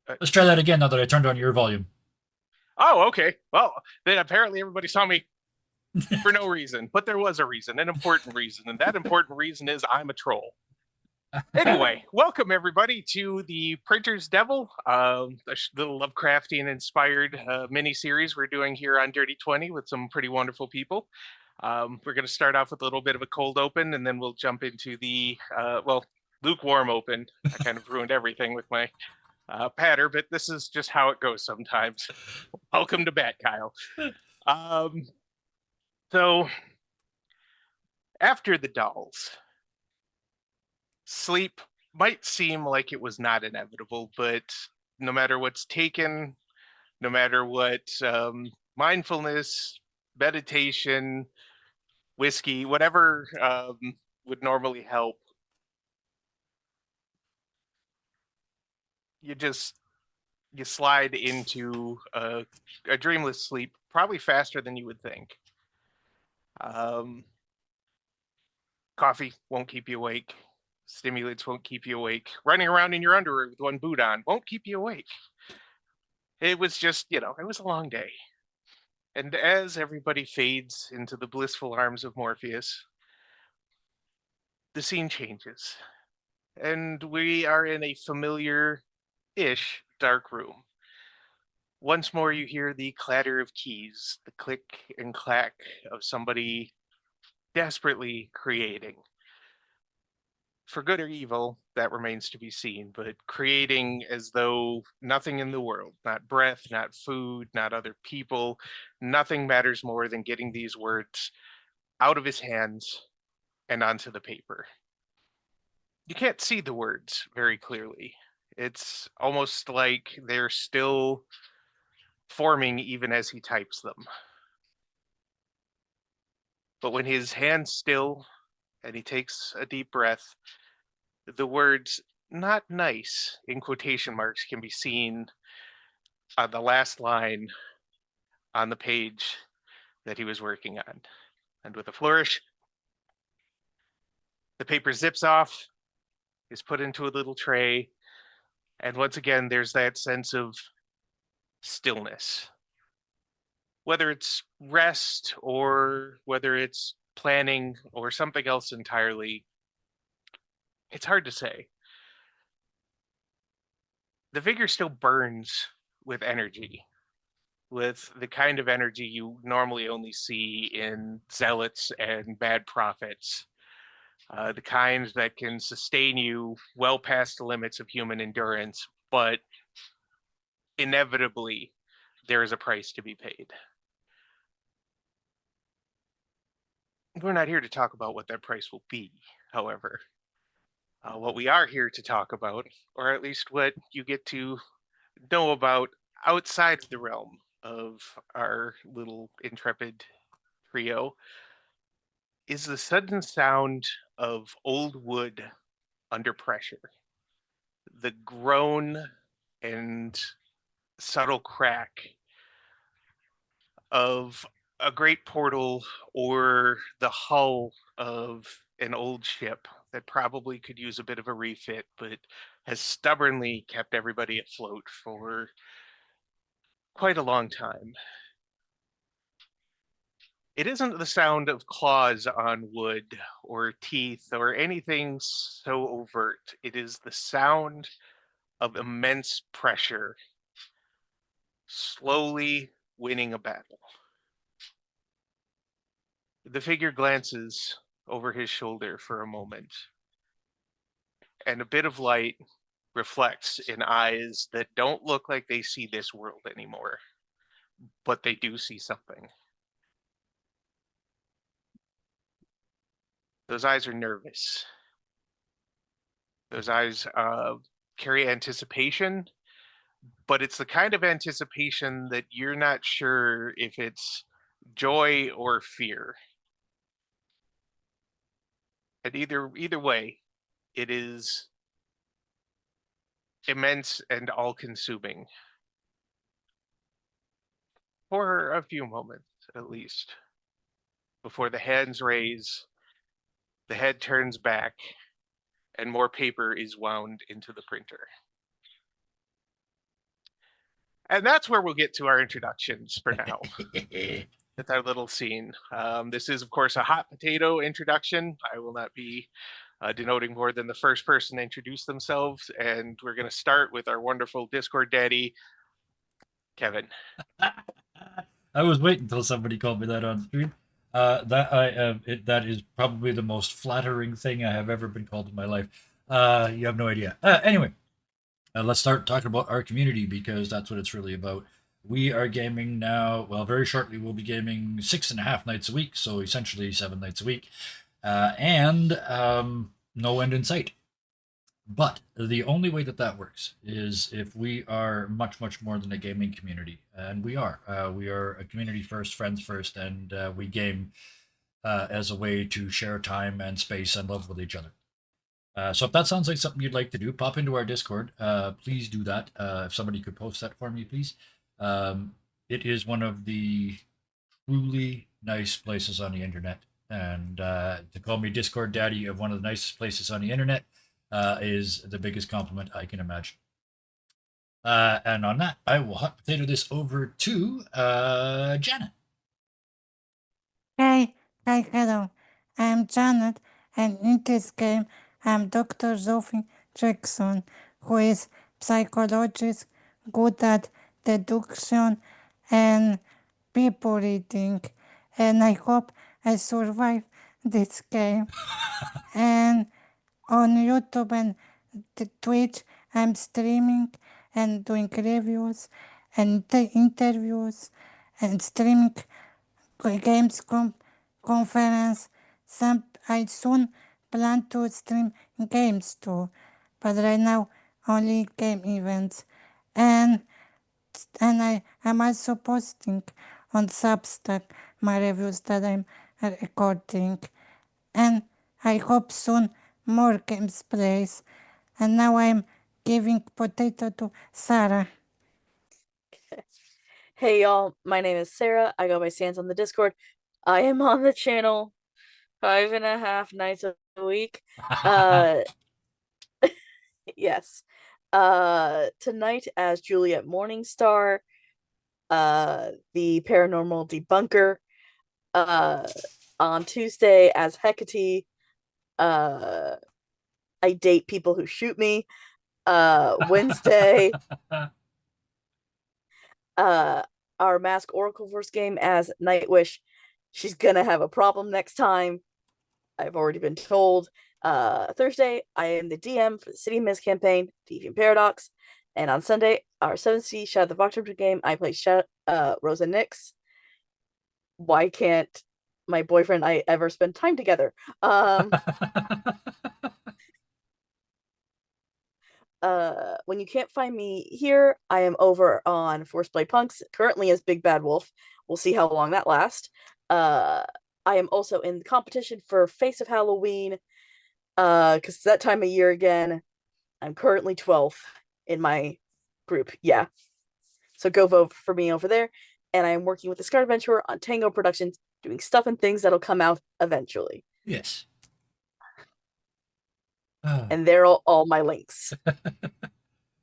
Uh, Let's try that again now that I turned on your volume. oh, okay. Well, then apparently everybody saw me for no reason, but there was a reason, an important reason, and that important reason is I'm a troll. Anyway, welcome everybody to the Printer's Devil, a little Lovecraftian inspired mini series we're doing here on Dirty 20 with some pretty wonderful people. We're going to start off with a little bit of a cold open, and then we'll jump into the, lukewarm open. I kind of ruined everything with my patter, but this is just how it goes sometimes. Welcome to Bat Kyle. Um, so, after the dolls, sleep might seem like it was not inevitable, but no matter what's taken, no matter what mindfulness, meditation, whiskey, whatever would normally help, you just you slide into a dreamless sleep probably faster than you would think. Um, Coffee won't keep you awake. Stimulants won't keep you awake. Running around in your underwear with one boot on won't keep you awake. It was just, it was a long day. And as everybody fades into the blissful arms of Morpheus, the scene changes. And we are in a familiar ish dark room. Once more, you hear the clatter of keys, the click and clack of somebody desperately creating. For good or evil, that remains to be seen, but creating as though nothing in the world, not breath, not food, not other people, nothing matters more than getting these words out of his hands and onto the paper. You can't see the words very clearly. It's almost like they're still forming even as he types them. But when his hand's still and he takes a deep breath, the words not nice in quotation marks can be seen on the last line on the page that he was working on. And with a flourish, the paper zips off, is put into a little tray, and once again, there's that sense of stillness. Whether it's rest or whether it's planning or something else entirely, it's hard to say. The figure still burns with energy, with the kind of energy you normally only see in zealots and bad prophets, the kind that can sustain you well past the limits of human endurance, but inevitably there is a price to be paid. We're not here to talk about what that price will be, however. What we are here to talk about, or at least what you get to know about outside of the realm of our little intrepid trio, is the sudden sound of old wood under pressure. The groan and subtle crack of a great portal or the hull of an old ship that probably could use a bit of a refit, but has stubbornly kept everybody afloat for quite a long time. It isn't the sound of claws on wood or teeth or anything so overt. It is the sound of immense pressure slowly winning a battle. The figure glances over his shoulder for a moment, and a bit of light reflects in eyes that don't look like they see this world anymore, but they do see something. Those eyes are nervous. Those eyes carry anticipation, but it's the kind of anticipation that you're not sure if it's joy or fear. And either way, it is immense and all-consuming for a few moments at least before the hands raise the head turns back, and more paper is wound into the printer. And that's where we'll get to our introductions for now. With our little scene. This is, of course, a hot potato introduction. I will not be denoting more than the first person to introduce themselves. And we're going to start with our wonderful Discord daddy, Kevin. I was waiting until somebody called me that on stream. That is probably the most flattering thing I have ever been called in my life. You have no idea. Anyway, let's start talking about our community because that's what it's really about. We are gaming now. Well, very shortly we'll be gaming 6.5 nights a week, so essentially 7 nights a week, and no end in sight. But the only way that that works is if we are much, much more than a gaming community. And we are. We are a community first, friends first, and we game as a way to share time and space and love with each other. So if that sounds like something you'd like to do, pop into our Discord. Please do that. If somebody could post that for me, please. It is one of the truly nice places on the internet. And to call me Discord daddy of one of the nicest places on the internet is the biggest compliment I can imagine. And on that, I will hot potato this over to Janet. Hi, hello. I'm Janet, and in this game, I'm Dr. Sophie Jackson, who is psychologist, good at deduction and people reading. And I hope I survive this game. And on YouTube and Twitch, I'm streaming and doing reviews and interviews and streaming games conference. I soon plan to stream games too, but right now only game events. And I'm also posting on Substack my reviews that I'm recording. And I hope soon more games plays. And now I'm giving potato to Sarah. Hey y'all, my name is Sarah. I go by Sans on the Discord. I am on the channel 5.5 nights a week. Yes. Tonight as Juliet Morningstar, the paranormal debunker. On Tuesday as Hecate. I date people who shoot me. Wednesday. Our Mask Oracle Force game as Nightwish. She's gonna have a problem next time. I've already been told. Thursday, I am the DM for the City Mist campaign, Deviant Paradox. And on Sunday, our 7th Shadow the Voxer game, I play Rosa Nix. Why can't my boyfriend I ever spend time together? When you can't find me here, I am over on Forceplay Punks, currently as Big Bad Wolf. We'll see how long that lasts. I am also in the competition for Face of Halloween, because it's that time of year again. I'm currently 12th in my group. Yeah. So go vote for me over there. And I am working with the Scar Adventurer on Tango Productions, doing stuff and things that'll come out eventually. Yes. And they're all my links.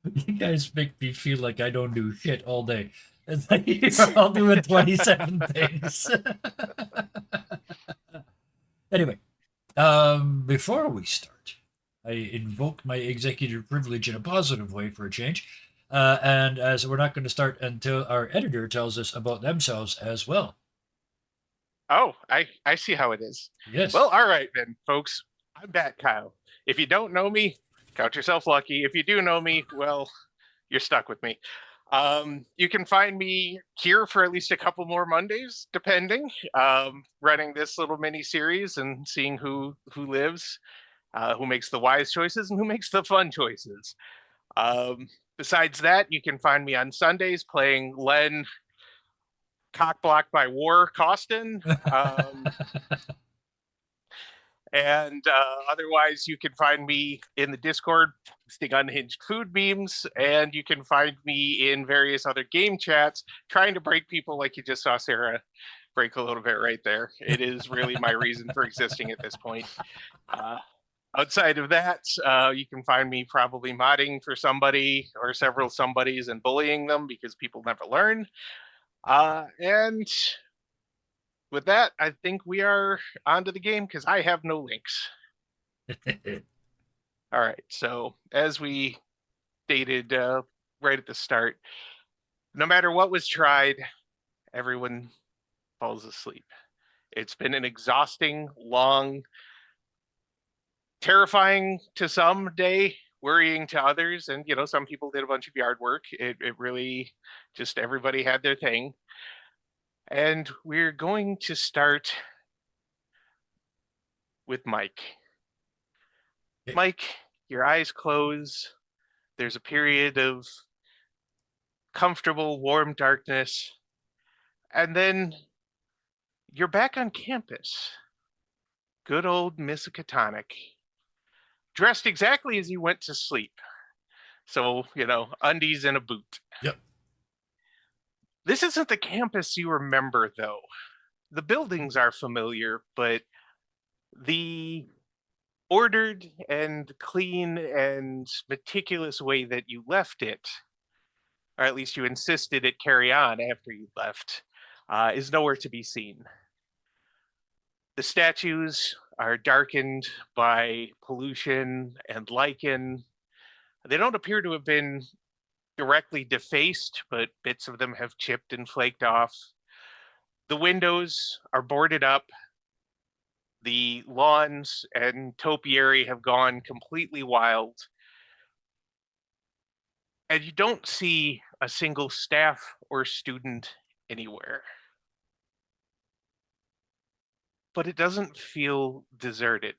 You guys make me feel like I don't do shit all day. It's like you're all doing 27 things. Anyway, before we start, I invoke my executive privilege in a positive way for a change. And as we're not going to start until our editor tells us about themselves as well. Oh, I see how it is. Yes. Well, all right then, folks. I'm Bat Kyle. If you don't know me, count yourself lucky. If you do know me, well, you're stuck with me. You can find me here for at least a couple more Mondays, depending. Running this little mini series and seeing who lives, who makes the wise choices, and who makes the fun choices. Besides that, you can find me on Sundays playing Len Cockblock by War Costin. And otherwise, you can find me in the Discord, posting unhinged food memes, and you can find me in various other game chats, trying to break people like you just saw Sarah break a little bit right there. It is really my reason for existing at this point. Outside of that, you can find me probably modding for somebody or several somebodies and bullying them because people never learn. And with that, I think we are onto the game because I have no links. All right. So as we stated right at the start, no matter what was tried, everyone falls asleep. It's been an exhausting, long, terrifying to some day, worrying to others. And, you know, some people did a bunch of yard work. It really just everybody had their thing. And we're going to start with Mike. Okay. Mike, your eyes close. There's a period of comfortable, warm darkness. And then you're back on campus. Good old Miskatonic. Dressed exactly as you went to sleep. So, you know, undies and a boot. Yep. This isn't the campus you remember, though. The buildings are familiar, but the ordered and clean and meticulous way that you left it, or at least you insisted it carry on after you left, is nowhere to be seen. The statues are darkened by pollution and lichen. They don't appear to have been directly defaced, but bits of them have chipped and flaked off. The windows are boarded up. The lawns and topiary have gone completely wild. And you don't see a single staff or student anywhere. But it doesn't feel deserted.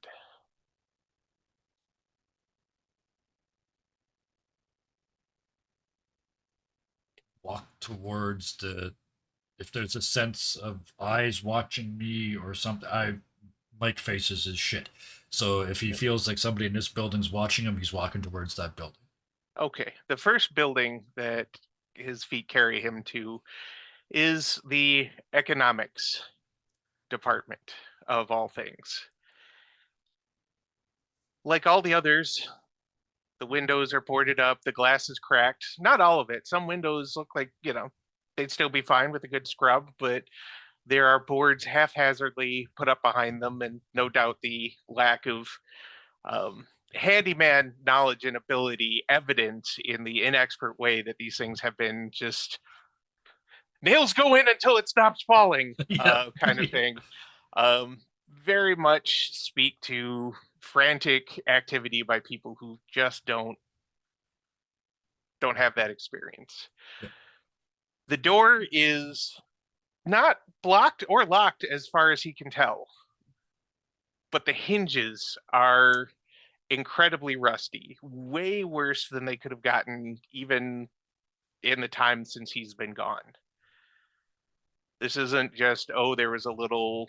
Walk towards if there's a sense of eyes watching me or something. Mike faces his shit. So if he feels like somebody in this building's watching him, he's walking towards that building. Okay, the first building that his feet carry him to is the economics department of all things. Like all the others, the windows are boarded up, the glass is cracked. Not all of it. Some windows look like, you know, they'd still be fine with a good scrub, but there are boards haphazardly put up behind them, and no doubt the lack of handyman knowledge and ability evident in the inexpert way that these things have been just nails go in until it stops falling kind of thing. Very much speak to frantic activity by people who just don't have that experience. Yeah. The door is not blocked or locked as far as he can tell, but the hinges are incredibly rusty, way worse than they could have gotten even in the time since he's been gone. This isn't just, oh, there was a little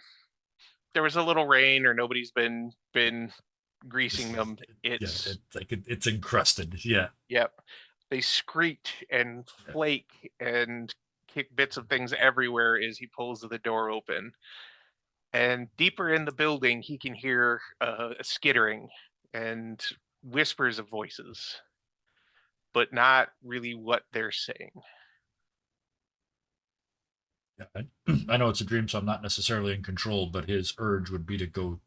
rain or nobody's been greasing them. It's it's encrusted. Yeah. Yep. They screech and flake and kick bits of things everywhere as he pulls the door open. And deeper in the building, he can hear a skittering and whispers of voices, but not really what they're saying. Yeah, I know it's a dream, so I'm not necessarily in control, but his urge would be to go,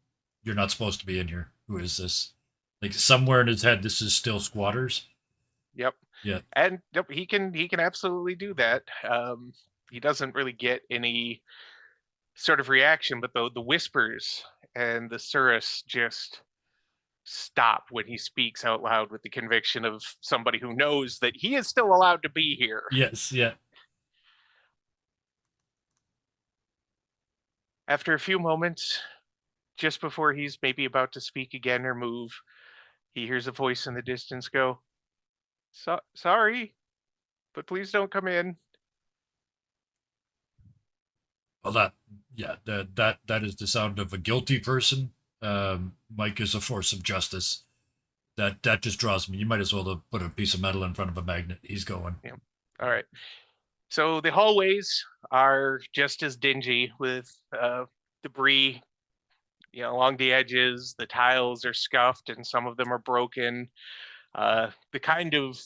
you're not supposed to be in here. Who is this? Like somewhere in his head, this is still squatters. Yep. Yeah. And yep, he can absolutely do that. He doesn't really get any sort of reaction, but the whispers and the surus just stop when he speaks out loud with the conviction of somebody who knows that he is still allowed to be here. Yes, yeah. After a few moments, just before he's maybe about to speak again or move, he hears a voice in the distance go, sorry, but please don't come in. Well, that is the sound of a guilty person. Mike is a force of justice. That just draws me. You might as well have put a piece of metal in front of a magnet. He's going. Yeah. All right. So the hallways are just as dingy with debris, along the edges. The tiles are scuffed and some of them are broken. The kind of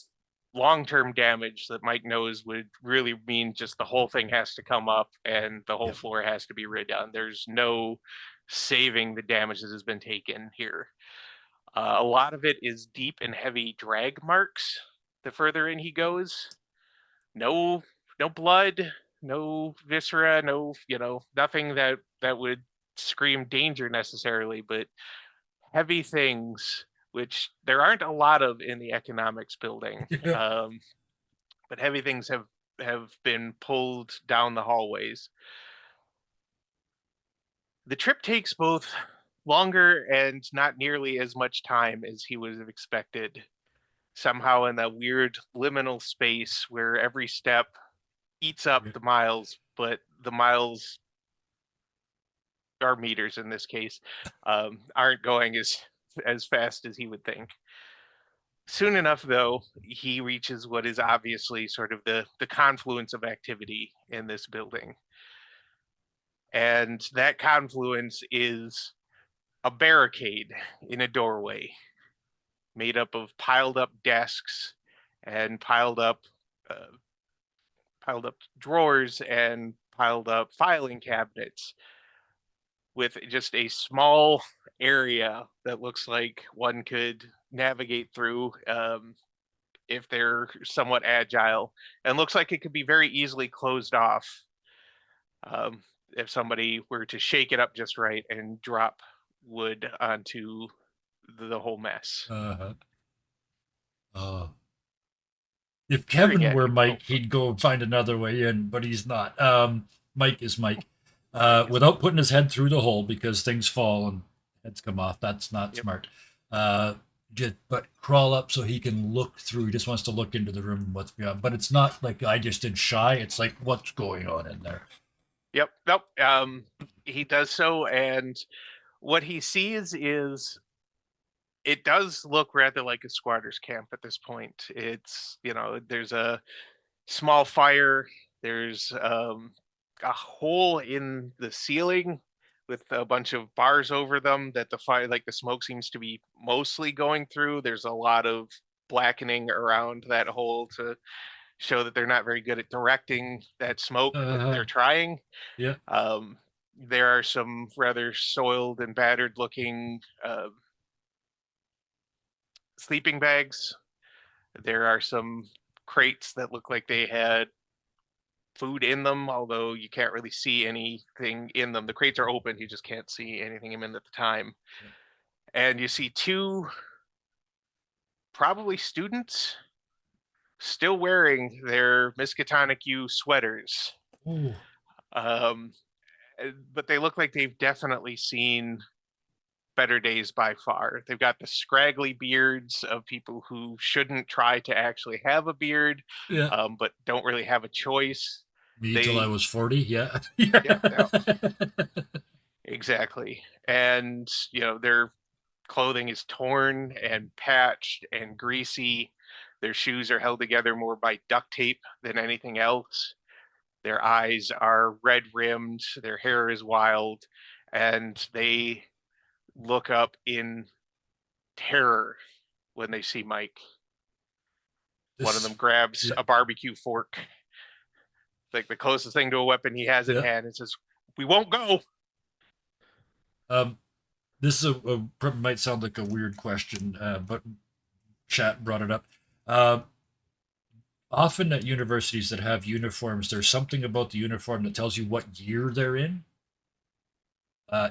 long-term damage that Mike knows would really mean just the whole thing has to come up and the whole Yep. floor has to be redone. There's no saving the damage that has been taken here. A lot of it is deep and heavy drag marks. The further in he goes, no, no blood, no viscera, no, nothing that would scream danger necessarily, but heavy things, which there aren't a lot of in the economics building. Yeah. But heavy things have been pulled down the hallways. The trip takes both longer and not nearly as much time as he would have expected. Somehow in that weird liminal space where every step eats up Yeah. the miles, but the miles are meters in this case, aren't going as fast as he would think. Soon enough, though, he reaches what is obviously sort of the confluence of activity in this building. And that confluence is a barricade in a doorway made up of piled up desks and uh, piled up drawers and piled up filing cabinets with just a small area that looks like one could navigate through if they're somewhat agile, and looks like it could be very easily closed off if somebody were to shake it up just right and drop wood onto the whole mess. Uh-huh. If Staring Kevin at were you. Mike, he'd go find another way in, but he's not. Mike is Mike. Mike is Without putting his head through the hole because things fall and heads come off. That's not Yep. smart. But crawl up so he can look through. He just wants to look into the room and what's beyond. But it's not like I just did shy. It's like what's going on in there. Yep. Nope. He does so, and what he sees is it does look rather like a squatter's camp at this point. It's, there's a small fire, there's a hole in the ceiling with a bunch of bars over them that the fire, like the smoke seems to be mostly going through. There's a lot of blackening around that hole to show that they're not very good at directing that smoke, but they're trying. Yeah. There are some rather soiled and battered looking sleeping bags. There are some crates that look like they had food in them, although you can't really see anything in them. The crates are open, you just can't see anything in them at the time. Yeah. And you see two probably students still wearing their Miskatonic U sweaters. Ooh. But they look like they've definitely seen better days by far. They've got the scraggly beards of people who shouldn't try to actually have a beard, Yeah. but don't really have a choice. Me till I was 40. Yeah. Yeah. Exactly. And, their clothing is torn and patched and greasy. Their shoes are held together more by duct tape than anything else. Their eyes are red rimmed, their hair is wild, and they look up in terror when they see Mike. One of them grabs a barbecue fork, like the closest thing to a weapon he has in hand, and says, "We won't go." This is might sound like a weird question, but chat brought it up. Often at universities that have uniforms, there's something about the uniform that tells you what year they're in.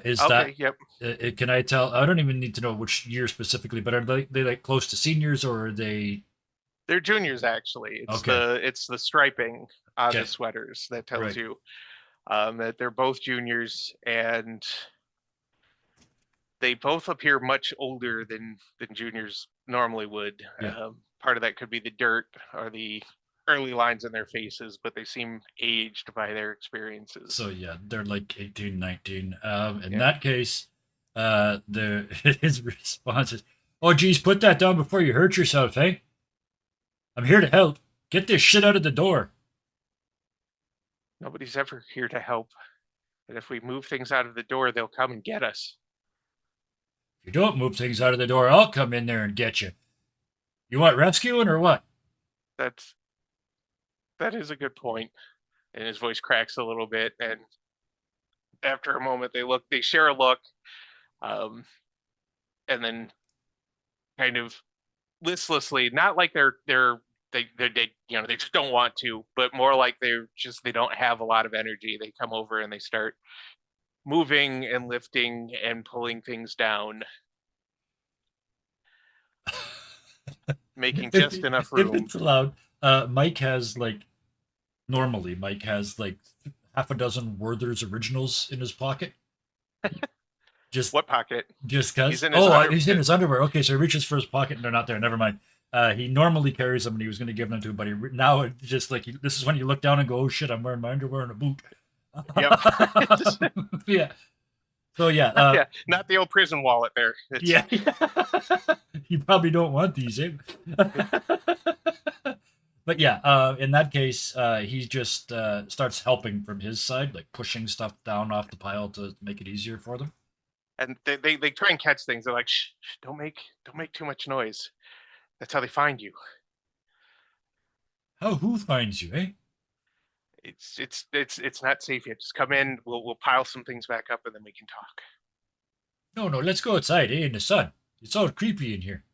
Is Okay, that? yep. Can I tell? I don't even need to know which year specifically, but are they like close to seniors or are they? They're juniors, actually. It's the striping on the sweaters that tells you that they're both juniors, and they both appear much older than juniors normally would. Yeah. Part of that could be the dirt or the early lines in their faces, but they seem aged by their experiences. So yeah, they're like 18, 19. In that case, his response is, "Oh geez, put that down before you hurt yourself, hey? I'm here to help. Get this shit out of the door." Nobody's ever here to help. And if we move things out of the door, they'll come and get us. If you don't move things out of the door, I'll come in there and get you. You want rescuing or what? That is a good point. And his voice cracks a little bit. And after a moment, they share a look, and then kind of listlessly, not like they they just don't want to, but more like they don't have a lot of energy. They come over and they start moving and lifting and pulling things down, making just enough If room. it's allowed, Mike has normally Mike has half a dozen Werther's originals in his pocket. Just What pocket? Just cause. He's in his He's in his underwear. Okay, so he reaches for his pocket and they're not there. Never mind. He normally carries them and he was going to give them to him, but now it's just this is when you look down and go, "Oh shit, I'm wearing my underwear and a boot." Yep. Yeah. So yeah. Yeah, not the old prison wallet there. It's, Yeah. You probably don't want these, eh? But yeah, in that case, he just starts helping from his side, like pushing stuff down off the pile to make it easier for them. and they try and catch things. They're like, shh, don't make too much noise. That's how they find you. Who finds you, eh? It's not safe yet. Just come in. We'll pile some things back up and then we can talk. No, let's go outside, eh? In the sun. It's all creepy in here.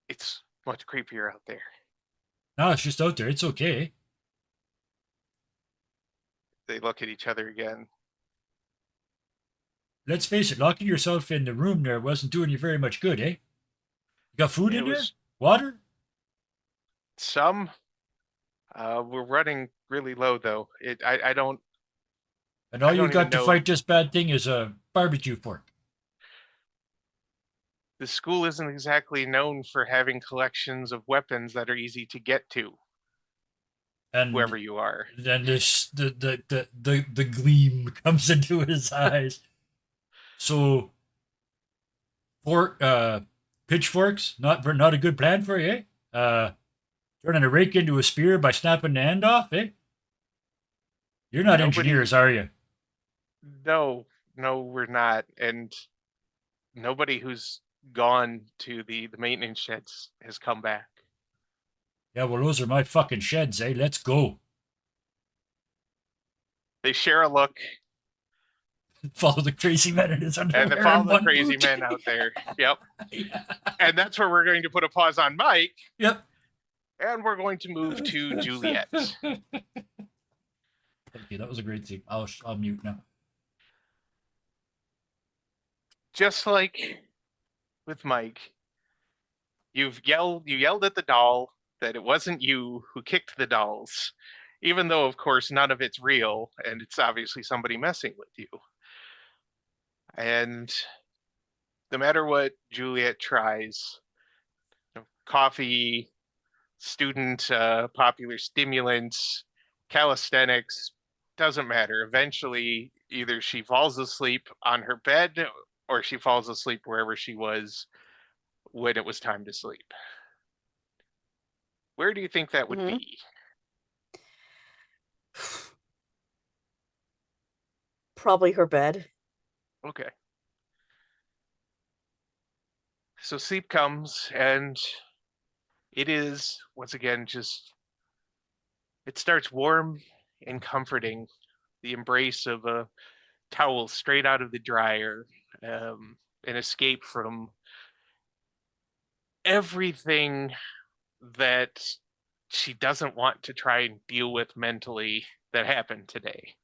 It's much creepier out there. No, it's just out there. It's okay. Eh? They look at each other again. Let's face it, locking yourself in the room there wasn't doing you very much good, eh? You got food in there? Water? Some. We're running really low though. I don't. And all I you don't got even to know. fight this bad thing is a barbecue fork. The school isn't exactly known for having collections of weapons that are easy to get to. And Whoever you are. then the gleam comes into his eyes. So pitchforks, not a good plan for you, eh? Turning a rake into a spear by snapping the end off, eh? You're not engineers, are you? No, we're not. And nobody who's gone to the maintenance sheds has come back. Yeah, well, those are my fucking sheds, eh? Let's go. They share a look. Follow the crazy man in his underwear. And they follow the crazy men out there. Yep. Yeah. And that's where we're going to put a pause on Mike. Yep. And we're going to move to Juliet. Okay, that was a great scene. I'll mute now. Just like with Mike, you yelled at the doll that it wasn't you who kicked the dolls, even though of course none of it's real and it's obviously somebody messing with you. And no matter what Juliet tries, coffee, student popular stimulants, calisthenics, doesn't matter. Eventually, either she falls asleep on her bed or she falls asleep wherever she was when it was time to sleep. Where do you think that would be? Probably her bed. Okay. So sleep comes and it is, once again, it starts warm and comforting. The embrace of a towel straight out of the dryer, an escape from everything that she doesn't want to try and deal with mentally that happened today.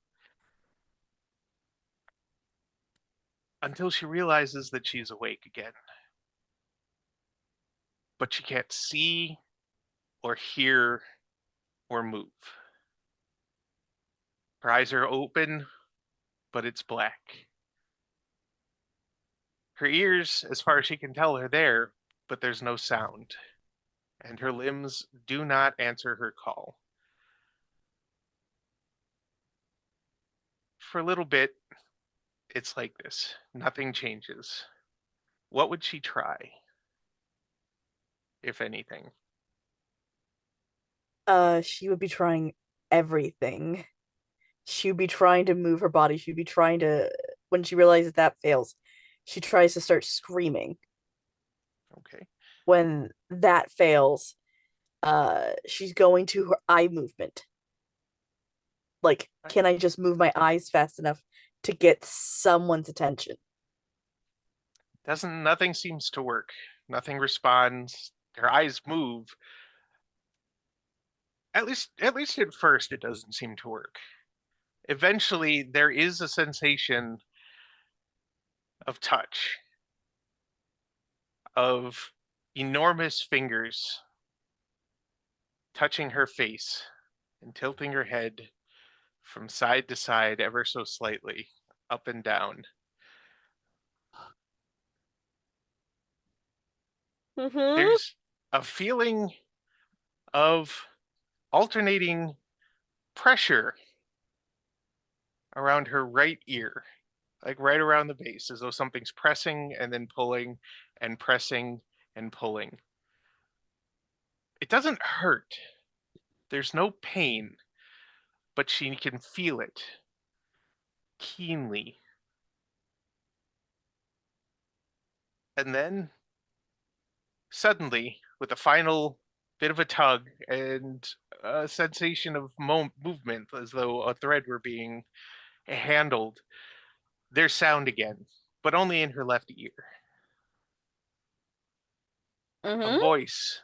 Until she realizes that she's awake again. But she can't see or hear or move. Her eyes are open, but it's black. Her ears, as far as she can tell, are there, but there's no sound. And her limbs do not answer her call. For a little bit, it's like this. Nothing changes. What would she try? If anything. She would be trying everything. She'd be trying to move her body. She'd be trying to, when she realizes that fails, she tries to start screaming. Okay. When that fails, she's going to her eye movement. Like, can I just move my eyes fast enough to get someone's attention? Nothing seems to work. Nothing responds. Her eyes move. At least at first it doesn't seem to work. Eventually there is a sensation of touch, of enormous fingers touching her face and tilting her head from side to side ever so slightly, up and down. Mm-hmm. There's a feeling of alternating pressure around her right ear, like right around the base, as though something's pressing and then pulling and pressing and pulling. It doesn't hurt. There's no pain, but she can feel it keenly. And then suddenly, with a final bit of a tug and a sensation of movement, as though a thread were being handled, there's sound again, but only in her left ear. A Mm-hmm. voice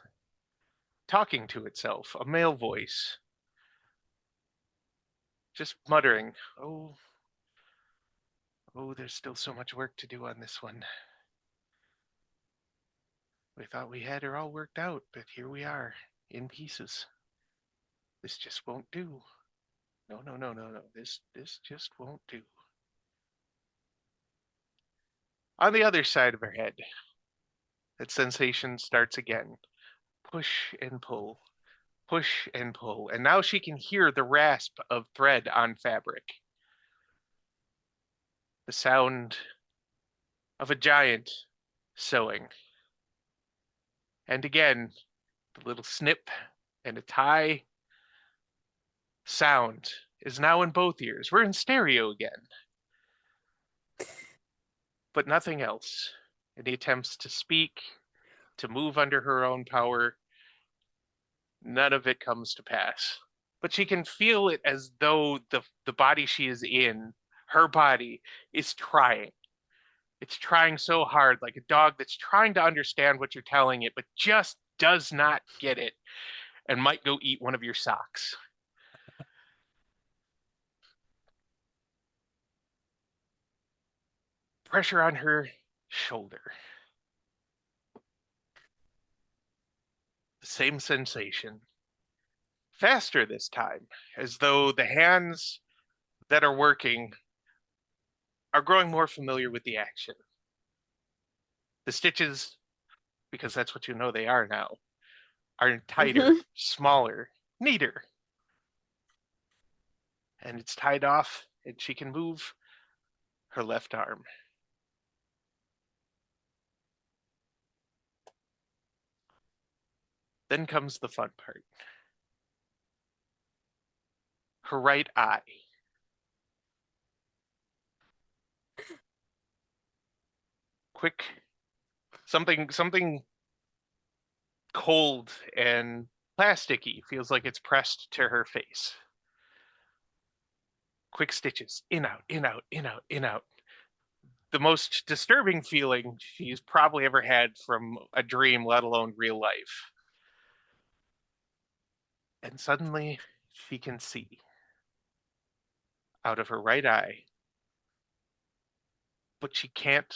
talking to itself, a male voice, just muttering, "Oh, oh, there's still so much work to do on this one. We thought we had her all worked out, but here we are, in pieces. This just won't do. No, no, no, no, no. This just won't do." On the other side of her head, that sensation starts again. Push and pull, push and pull. And now she can hear the rasp of thread on fabric. The sound of a giant sewing. And again, the little snip and a tie sound is now in both ears. We're in stereo again. But nothing else. Any attempts to speak, to move under her own power, none of it comes to pass. But she can feel it as though the body she is in, her body, is trying. It's trying so hard, like a dog that's trying to understand what you're telling it, but just does not get it and might go eat one of your socks. Pressure on her shoulder. The same sensation. Faster this time, as though the hands that are working are growing more familiar with the action. The stitches, because that's what you know they are now, are tighter, Mm-hmm. smaller, neater. And it's tied off, and she can move her left arm. Then comes the fun part. Her right eye. Quick, something cold and plasticky feels like it's pressed to her face. Quick stitches, in, out, in, out, in, out, in, out. The most disturbing feeling she's probably ever had from a dream, let alone real life. And suddenly she can see out of her right eye, but she can't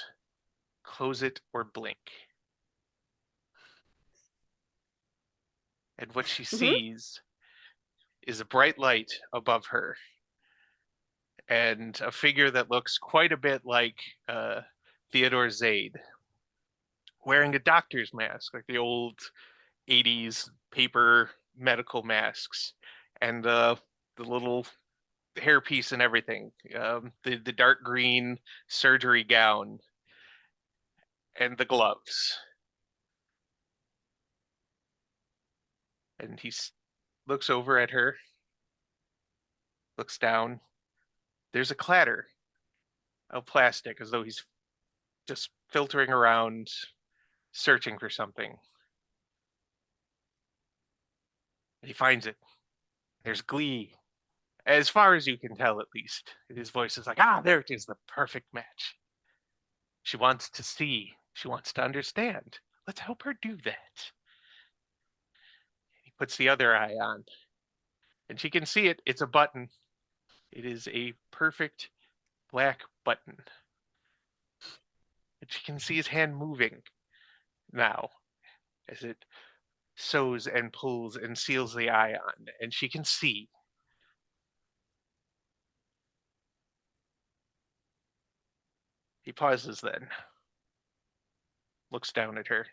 close it or blink. And what she Mm-hmm. sees is a bright light above her and a figure that looks quite a bit like Theodore Zaid, wearing a doctor's mask, like the old 80s paper medical masks, and the little hairpiece and everything, the dark green surgery gown, and the gloves. And he looks over at her looks down. There's a clatter of plastic as though he's just filtering around, searching for something. He finds it. There's glee, as far as you can tell, at least. His voice is like, ah, there it is, the perfect match. She wants to see. She wants to understand. Let's help her do that. He puts the other eye on, and she can see it. It's a button. It is a perfect black button. And she can see his hand moving now as it sews and pulls and seals the eye on, and she can see. He pauses then, looks down at her,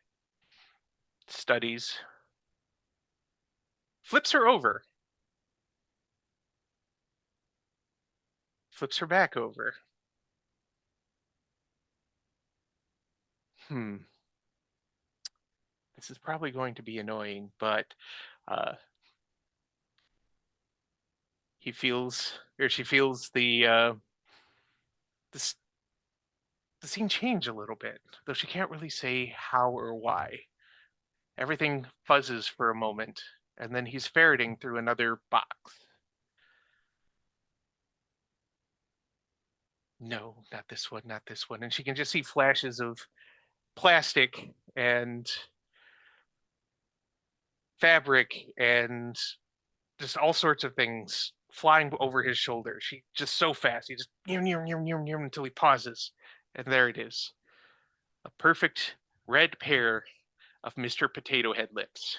studies, flips her over, flips her back over. This is probably going to be annoying, but he feels, or she feels the scene change a little bit, though she can't really say how or why. Everything fuzzes for a moment, and then he's ferreting through another box. No, not this one, not this one. And she can just see flashes of plastic and fabric and just all sorts of things flying over his shoulder. She just so fast. He just until he pauses. And there it is. A perfect red pair of Mr. Potato Head lips.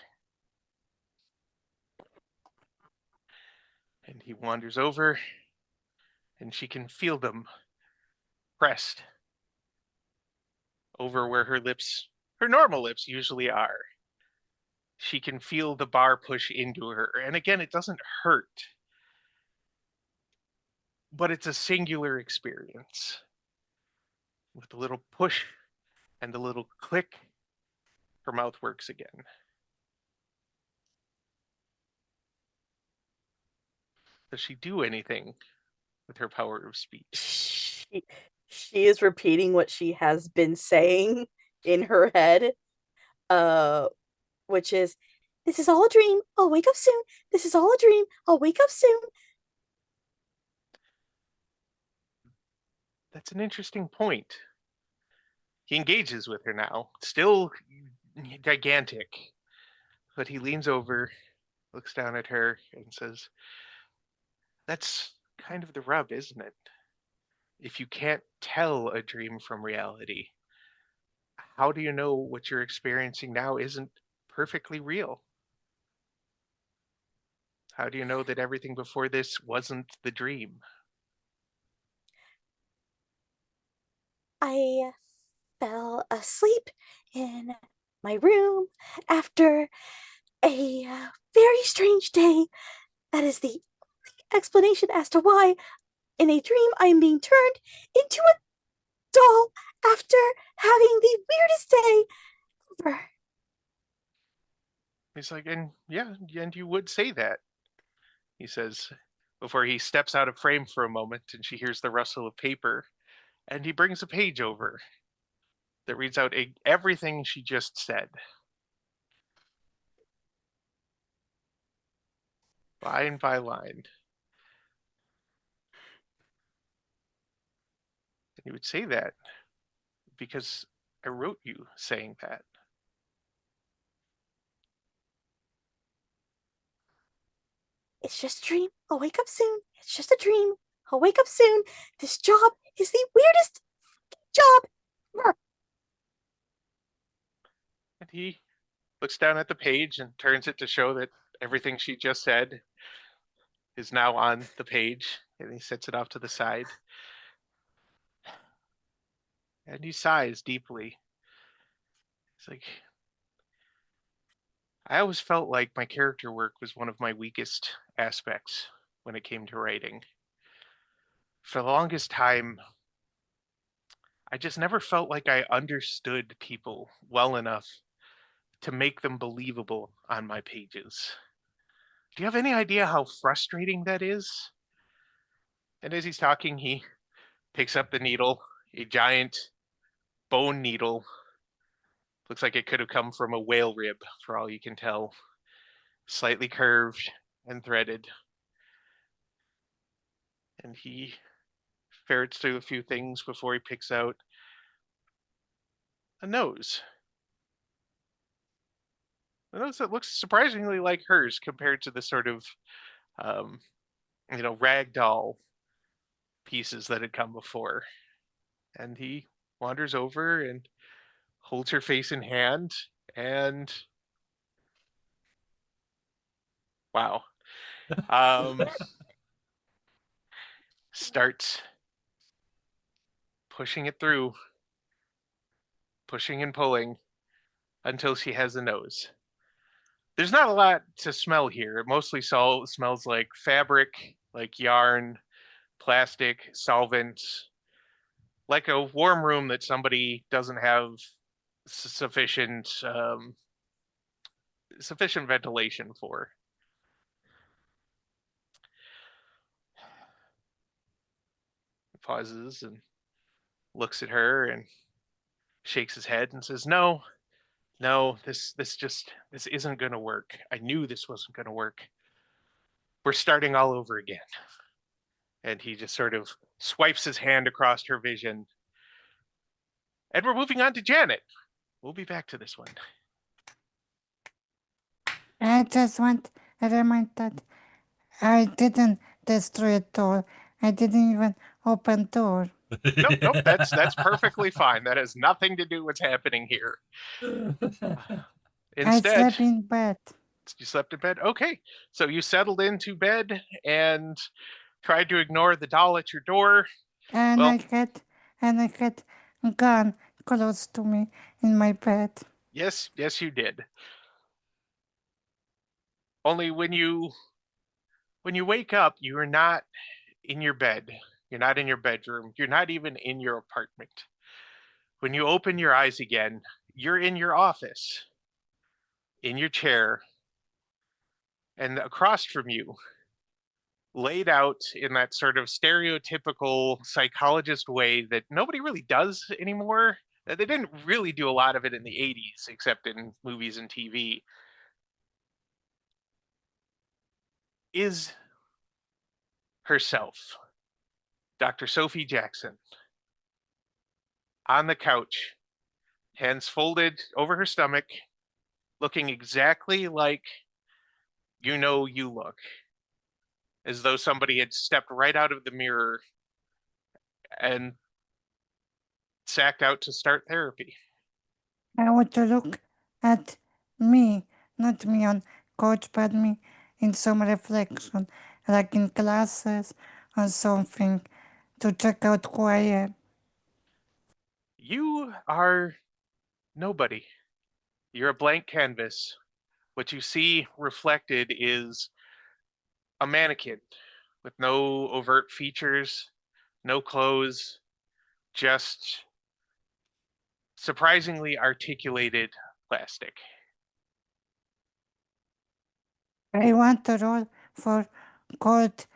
And he wanders over, and she can feel them pressed over where her lips, her normal lips, usually are. She can feel the bar push into her. And again, it doesn't hurt, but it's a singular experience. With a little push and a little click, her mouth works again. Does she do anything with her power of speech? She is repeating what she has been saying in her head, which is, "This is all a dream. I'll wake up soon. This is all a dream. I'll wake up soon." That's an interesting point. He engages with her now, still gigantic, but he leans over, looks down at her, and says, "That's kind of the rub, isn't it? If you can't tell a dream from reality, how do you know what you're experiencing now isn't perfectly real? How do you know that everything before this wasn't the dream?" I fell asleep in my room after a very strange day. That is the explanation as to why, in a dream, I am being turned into a doll after having the weirdest day ever. He's like, and yeah, and you would say that, he says, before he steps out of frame for a moment and she hears the rustle of paper, and he brings a page over that reads out everything she just said. Line by line. And he would say that because I wrote you saying that. It's just a dream. I'll wake up soon. It's just a dream. I'll wake up soon. This job is the weirdest job ever. And he looks down at the page and turns it to show that everything she just said is now on the page, and he sets it off to the side. And he sighs deeply. He's like, I always felt like my character work was one of my weakest aspects when it came to writing. For the longest time, I just never felt like I understood people well enough to make them believable on my pages. Do you have any idea how frustrating that is? And as he's talking, he picks up the needle, a giant bone needle. Looks like it could have come from a whale rib, for all you can tell. Slightly curved and threaded. And he ferrets through a few things before he picks out a nose. A nose that looks surprisingly like hers compared to the sort of, ragdoll pieces that had come before. And he wanders over and holds her face in hand and wow. Starts pushing it through, pushing and pulling until she has a nose. There's not a lot to smell here. It mostly smells like fabric, like yarn, plastic, solvent, like a warm room that somebody doesn't have sufficient ventilation for. He pauses and looks at her and shakes his head and says, "No, this isn't going to work. I knew this wasn't going to work. We're starting all over again." And he just sort of swipes his hand across her vision. And we're moving on to Janet. We'll be back to this one. I just want to remind that I didn't destroy it all. I didn't even open door. Nope, that's perfectly fine. That has nothing to do with what's happening here. I Instead, slept in bed. you slept in bed? Okay. So you settled into bed and tried to ignore the doll at your door. And Well- I had a gun close to me in my bed. Yes, you did. Only when you wake up, you are not in your bed. You're not in your bedroom. You're not even in your apartment. When you open your eyes again, you're in your office, in your chair, and across from you, laid out in that sort of stereotypical psychologist way that nobody really does anymore. They didn't really do a lot of it in the 80s, except in movies and TV. Is herself, Dr. Sophie Jackson, on the couch, hands folded over her stomach, looking exactly like you look, as though somebody had stepped right out of the mirror and sacked out to start therapy. I want to look at me, not me on couch, but me in some reflection, like in classes or something, to check out who I am. You are nobody. You're a blank canvas. What you see reflected is a mannequin with no overt features, no clothes, just surprisingly articulated plastic. I want to roll for cold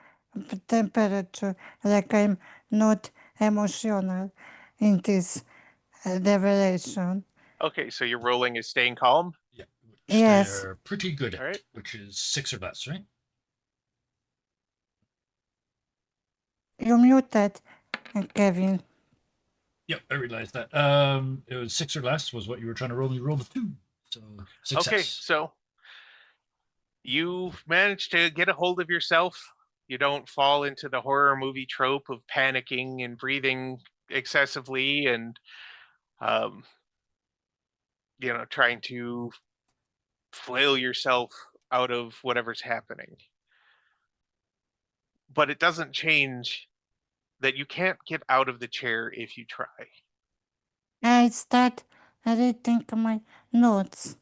temperature, like I'm not emotional in this revelation. Okay, so your rolling is staying calm. Yeah, which Yes. they're pretty good at, All right. which is 6 or less, right? You muted, Kevin. Yep, I realized that. It was 6 or less was what you were trying to roll. You rolled a 2, so success. Okay, so you managed to get a hold of yourself. You don't fall into the horror movie trope of panicking and breathing excessively and trying to flail yourself out of whatever's happening. But it doesn't change that you can't get out of the chair if you try. I start reading my notes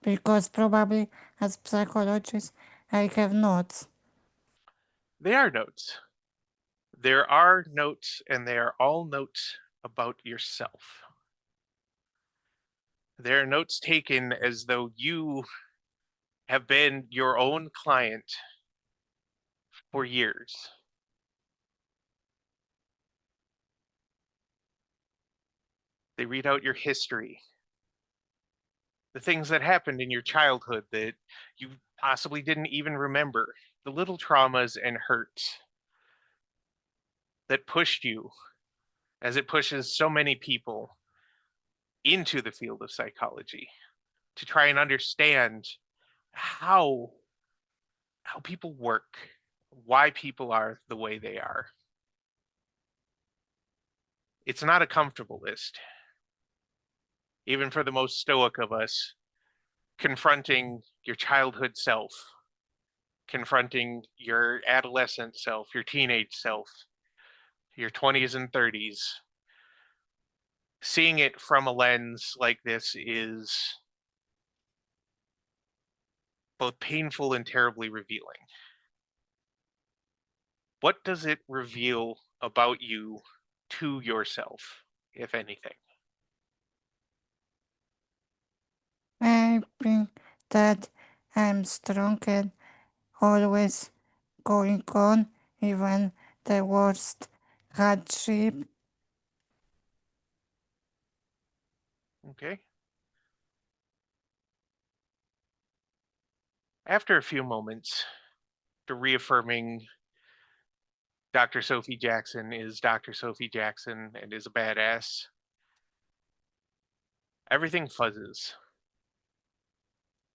because probably as psychologist I have notes. They are notes. There are notes, and they are all notes about yourself. They are notes taken as though you have been your own client for years. They read out your history, the things that happened in your childhood that you possibly didn't even remember, the little traumas and hurts that pushed you, as it pushes so many people into the field of psychology to try and understand how people work, why people are the way they are. It's not a comfortable list. Even for the most stoic of us, confronting your childhood self, confronting your adolescent self, your teenage self, your 20s and 30s, seeing it from a lens like this is both painful and terribly revealing. What does it reveal about you to yourself, if anything? I think that I'm strong and always going on, even the worst hardship. Okay. After a few moments, the reaffirming Dr. Sophie Jackson is Dr. Sophie Jackson and is a badass, everything fuzzes.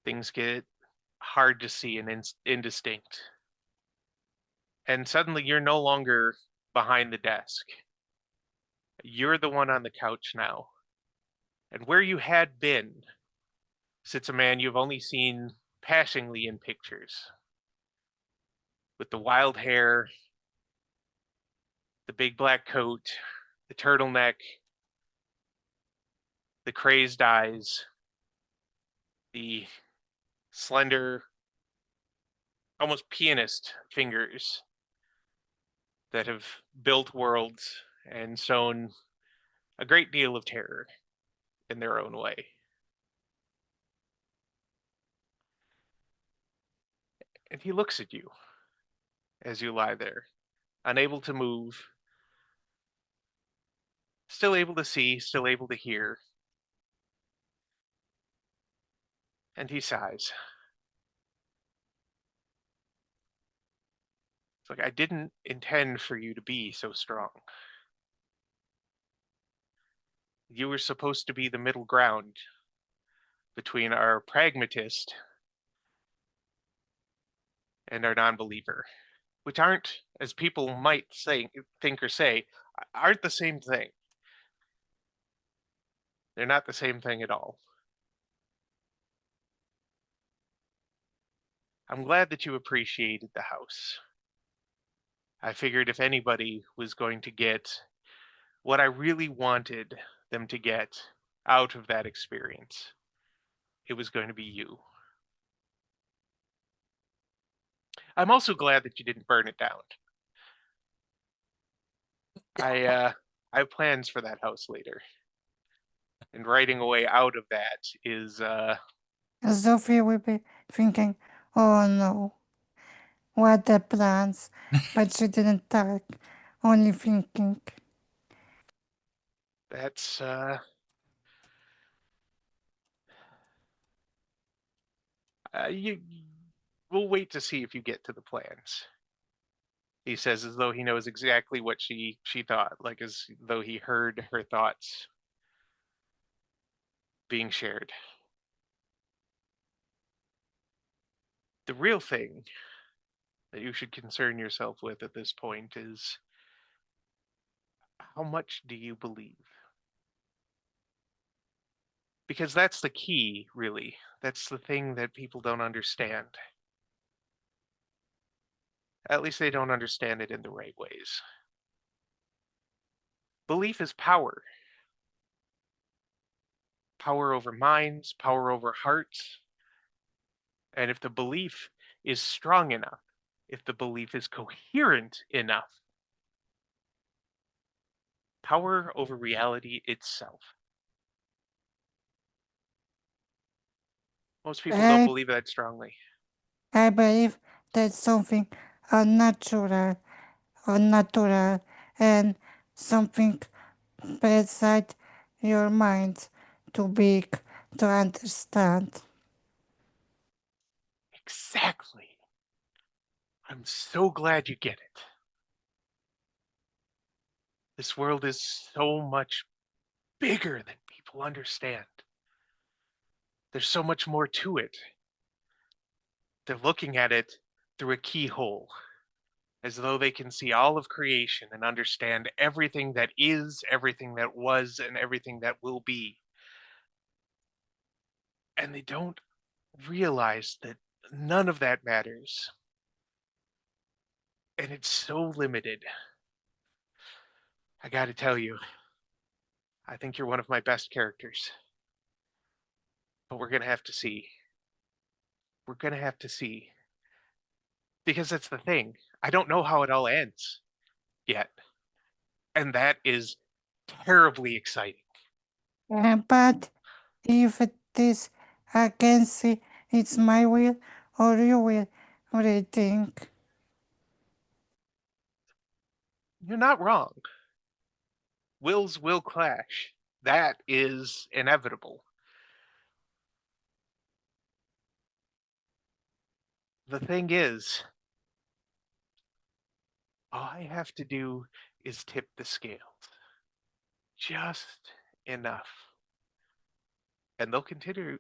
Things get hard to see and indistinct. And suddenly you're no longer behind the desk. You're the one on the couch now. And where you had been sits a man you've only seen passingly in pictures, with the wild hair, the big black coat, the turtleneck, the crazed eyes, the slender, almost pianist fingers that have built worlds and sown a great deal of terror in their own way. And he looks at you as you lie there, unable to move, still able to see, still able to hear. And he sighs. It's like, I didn't intend for you to be so strong. You were supposed to be the middle ground between our pragmatist and our non-believer, which aren't, as people might think or say, aren't the same thing. They're not the same thing at all. I'm glad that you appreciated the house. I figured if anybody was going to get what I really wanted them to get out of that experience, it was going to be you. I'm also glad that you didn't burn it down. I have plans for that house later. And writing a way out of that is Sophie will be thinking, oh no, what the plans? But she didn't talk, only thinking. that's you we'll wait to see if you get to the plans. He says as though he knows exactly what she thought, like as though he heard her thoughts being shared. The real thing that you should concern yourself with at this point is, how much do you believe? Because that's the key, really. That's the thing that people don't understand. At least they don't understand it in the right ways. Belief is power. Power over minds, power over hearts. And if the belief is strong enough, if the belief is coherent enough, power over reality itself. Most people don't I, believe that strongly. I believe that's something unnatural, and something beside your mind's too big to understand. Exactly. I'm so glad you get it. This world is so much bigger than people understand. There's so much more to it. They're looking at it through a keyhole, as though they can see all of creation and understand everything that is, everything that was, and everything that will be. And they don't realize that none of that matters. And it's so limited. I gotta tell you, I think you're one of my best characters. But we're gonna have to see. We're gonna have to see. Because that's the thing. I don't know how it all ends yet. And that is terribly exciting. But if it is against it's my will, or you will rethink. You're not wrong. Wills will clash. That is inevitable. The thing is, all I have to do is tip the scales. Just enough. And they'll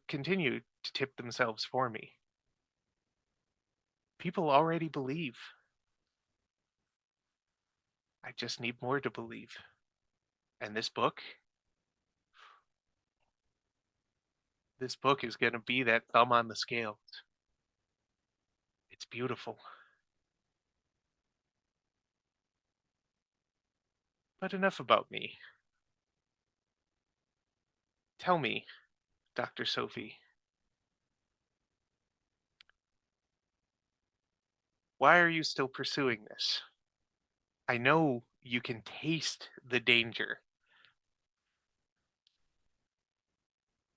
continue to tip themselves for me. People already believe. I just need more to believe. And this book is going to be that thumb on the scales. It's beautiful. But enough about me. Tell me, Dr. Sophie, why are you still pursuing this? I know you can taste the danger.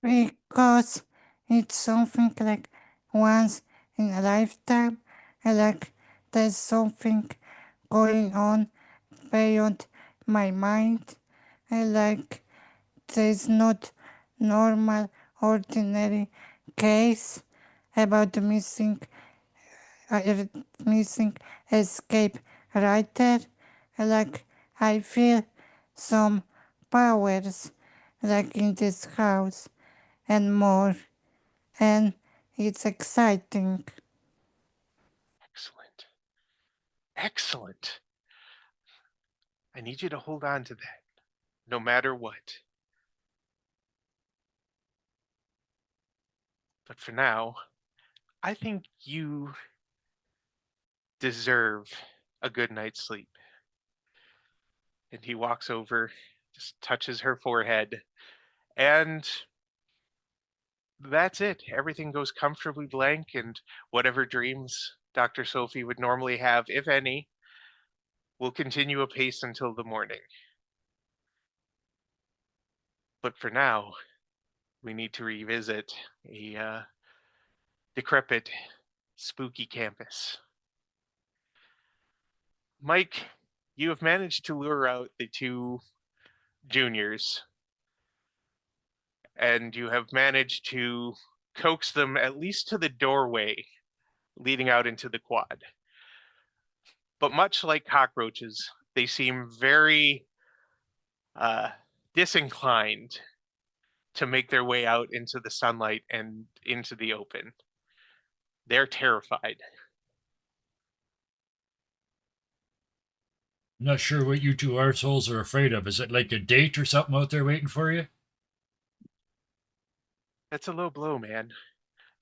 Because it's something like once in a lifetime, like there's something going on beyond my mind, like there's not normal, ordinary case about uh, missing escape writer, like I feel some powers like in this house and more, and it's exciting. Excellent. Excellent. I need you to hold on to that, no matter what. But for now, I think you deserve a good night's sleep. And he walks over, just touches her forehead, and that's it. Everything goes comfortably blank, and whatever dreams Dr. Sophie would normally have, if any, will continue apace until the morning. But for now, we need to revisit a decrepit, spooky campus. Mike, you have managed to lure out the two juniors, and you have managed to coax them at least to the doorway leading out into the quad. But much like cockroaches, they seem very uh, disinclined to make their way out into the sunlight and into the open. They're terrified. I'm not sure what you two arseholes are afraid of. Is it like a date or something out there waiting for you? That's a low blow, man.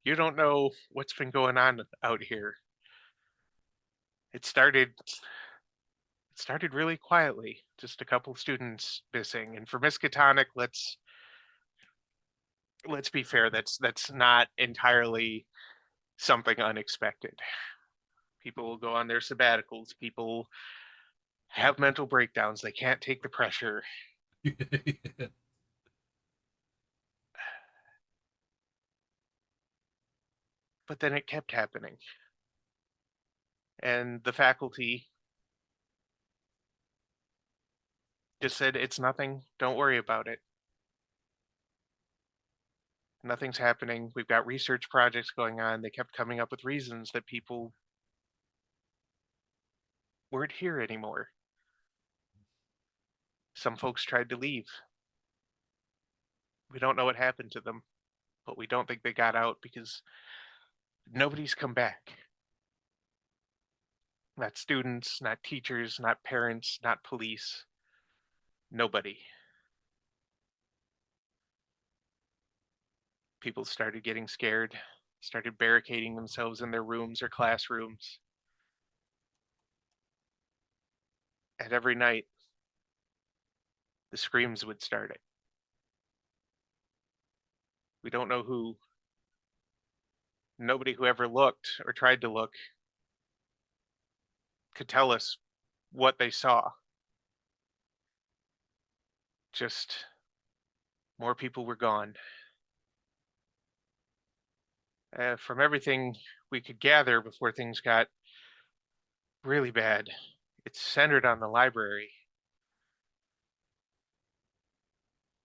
You don't know what's been going on out here. It started really quietly, just a couple students missing. And for Miskatonic, let's be fair, that's not entirely something unexpected. People will go on their sabbaticals, people have mental breakdowns, they can't take the pressure. But then it kept happening. And the faculty just said, it's nothing, don't worry about it. Nothing's happening. We've got research projects going on. They kept coming up with reasons that people weren't here anymore. Some folks tried to leave. We don't know what happened to them, but we don't think they got out because nobody's come back. Not students, not teachers, not parents, not police. Nobody. People started getting scared, started barricading themselves in their rooms or classrooms. And every night, the screams would start it. We don't know who. Nobody who ever looked or tried to look could tell us what they saw. Just more people were gone. From everything we could gather before things got really bad, it's centered on the library.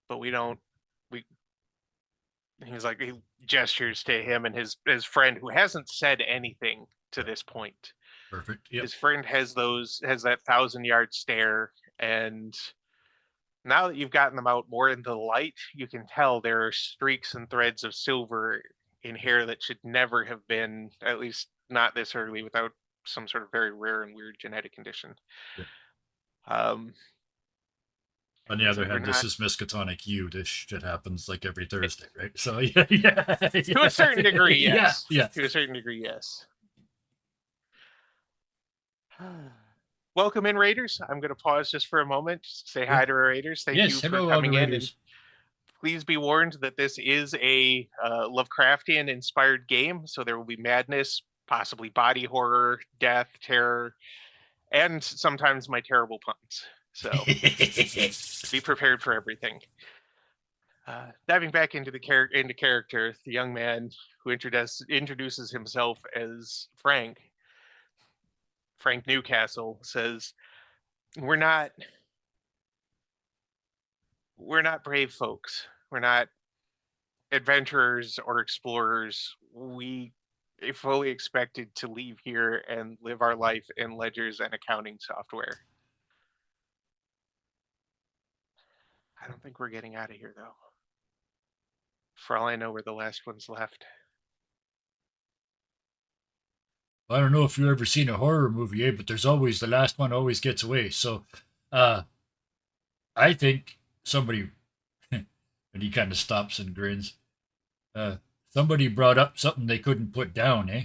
But we don't, we, he's like, he gestures to him and his friend who hasn't said anything to this point. Perfect. Yep. His friend has that 1,000-yard stare, and now that you've gotten them out more into the light, you can tell there are streaks and threads of silver in hair that should never have been, at least not this early, without some sort of very rare and weird genetic condition. Yeah. On the other hand, this is Miskatonic U. This shit happens like every Thursday, right? So yeah. To a certain degree, yes. Yeah. To a certain degree, yes. Welcome in, Raiders. I'm going to pause just for a moment. Just say hi to our Raiders. Thank you for coming in. And please be warned that this is a Lovecraftian inspired game, so there will be madness, possibly body horror, death, terror, and sometimes my terrible puns. So be prepared for everything. Diving back into character, the young man who introduces himself as Frank Newcastle, says, we're not brave folks. We're not adventurers or explorers. We fully expected to leave here and live our life in ledgers and accounting software. I don't think we're getting out of here, though. For all I know, we're the last ones left. I don't know if you've ever seen a horror movie, but there's always the last one always gets away. So I think somebody, and he kind of stops and grins, somebody brought up something they couldn't put down, eh?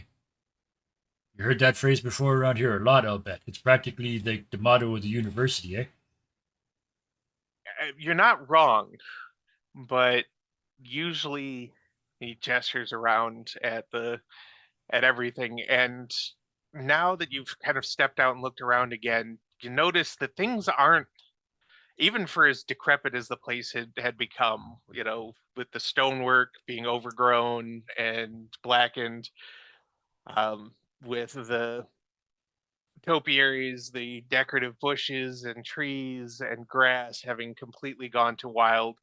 You heard that phrase before around here a lot, I'll bet. It's practically the motto of the university, eh? You're not wrong, but usually he gestures around at everything, and now that you've kind of stepped out and looked around again, you notice that things aren't, even for as decrepit as the place had become, with the stonework being overgrown and blackened, with the topiaries, the decorative bushes and trees and grass having completely gone to wild.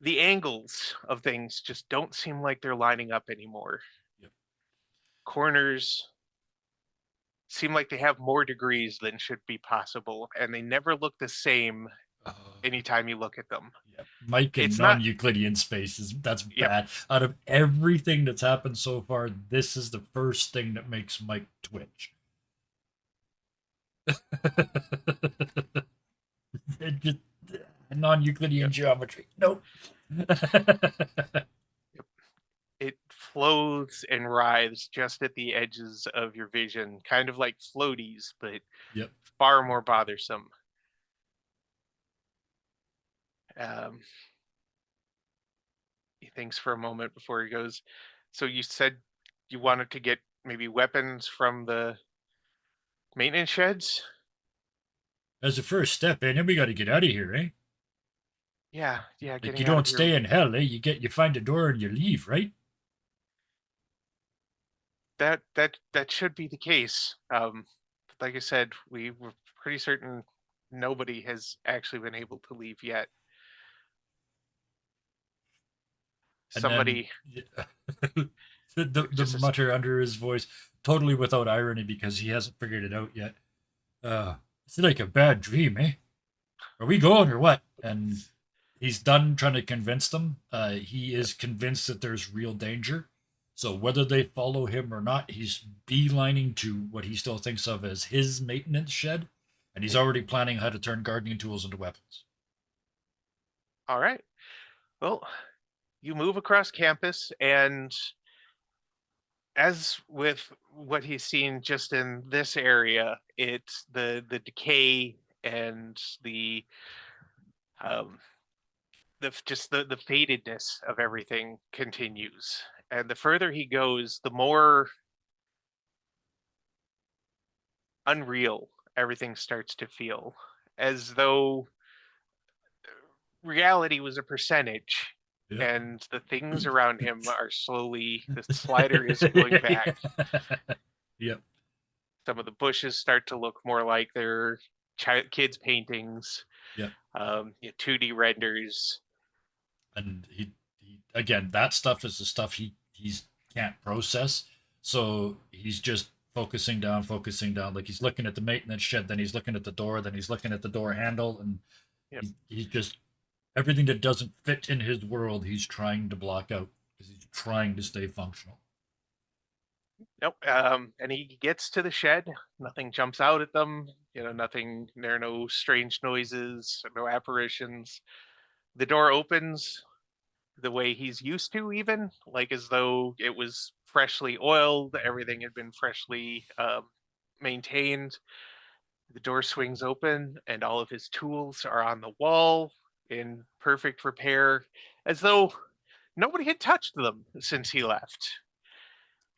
The angles of things just don't seem like they're lining up anymore. Yep. Corners seem like they have more degrees than should be possible, and they never look the same anytime you look at them. Yeah. Mike in non-Euclidean spaces, that's bad. Out of everything that's happened so far, this is the first thing that makes Mike twitch. Just non-Euclidean geometry. Nope. It floats and writhes just at the edges of your vision, kind of like floaties, but far more bothersome. He thinks for a moment before he goes, so you said you wanted to get maybe weapons from the maintenance sheds? As a first step, and then we got to get out of here, eh? Yeah. Like you don't stay in hell, eh? You find a door and you leave, right? That should be the case. Like I said, we were pretty certain nobody has actually been able to leave yet. And Somebody then the just a, mutter under his voice, totally without irony because he hasn't figured it out yet. It's like a bad dream, eh? Are we going or what? And he's done trying to convince them. He is convinced that there's real danger. So whether they follow him or not, he's beelining to what he still thinks of as his maintenance shed, and he's already planning how to turn gardening tools into weapons. all right. Well, you move across campus, and as with what he's seen just in this area, it's the decay and um just the fadedness of everything continues. And the further he goes, the more unreal everything starts to feel, as though reality was a percentage Yep. and the things around him are slowly, the slider is going back. Yep. Some of the bushes start to look more like they're kids paintings. Yep. 2D renders. And he again, that stuff is the stuff he's can't process. So he's just focusing down, like he's looking at the maintenance shed, then he's looking at the door, then he's looking at the door handle, and Yep. he's just everything that doesn't fit in his world he's trying to block out because he's trying to stay functional. Nope. And he gets to the shed. Nothing jumps out at them. Nothing. There are no strange noises, no apparitions. The door opens the way he's used to, even like as though it was freshly oiled. Everything had been freshly maintained. The door swings open, and all of his tools are on the wall in perfect repair, as though nobody had touched them since he left,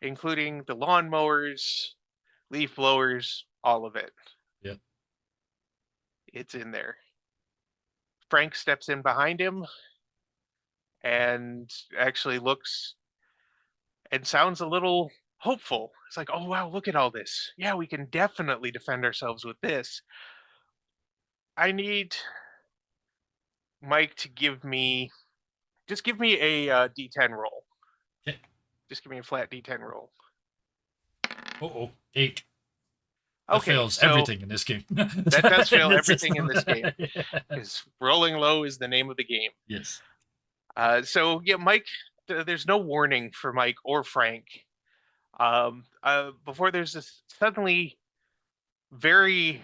including the lawnmowers, leaf blowers, all of it. Yep. It's in there. Frank steps in behind him and actually looks and sounds a little hopeful. It's like, oh, wow, look at all this. Yeah, we can definitely defend ourselves with this. I need Mike to give me a D10 roll. Okay. Just give me a flat D10 roll. 8. That Okay, fails so everything in this game. that does fail This everything in this game. Yeah. Because rolling low is the name of the game. Yes. So yeah, Mike, there's no warning for Mike or Frank. Before there's this suddenly very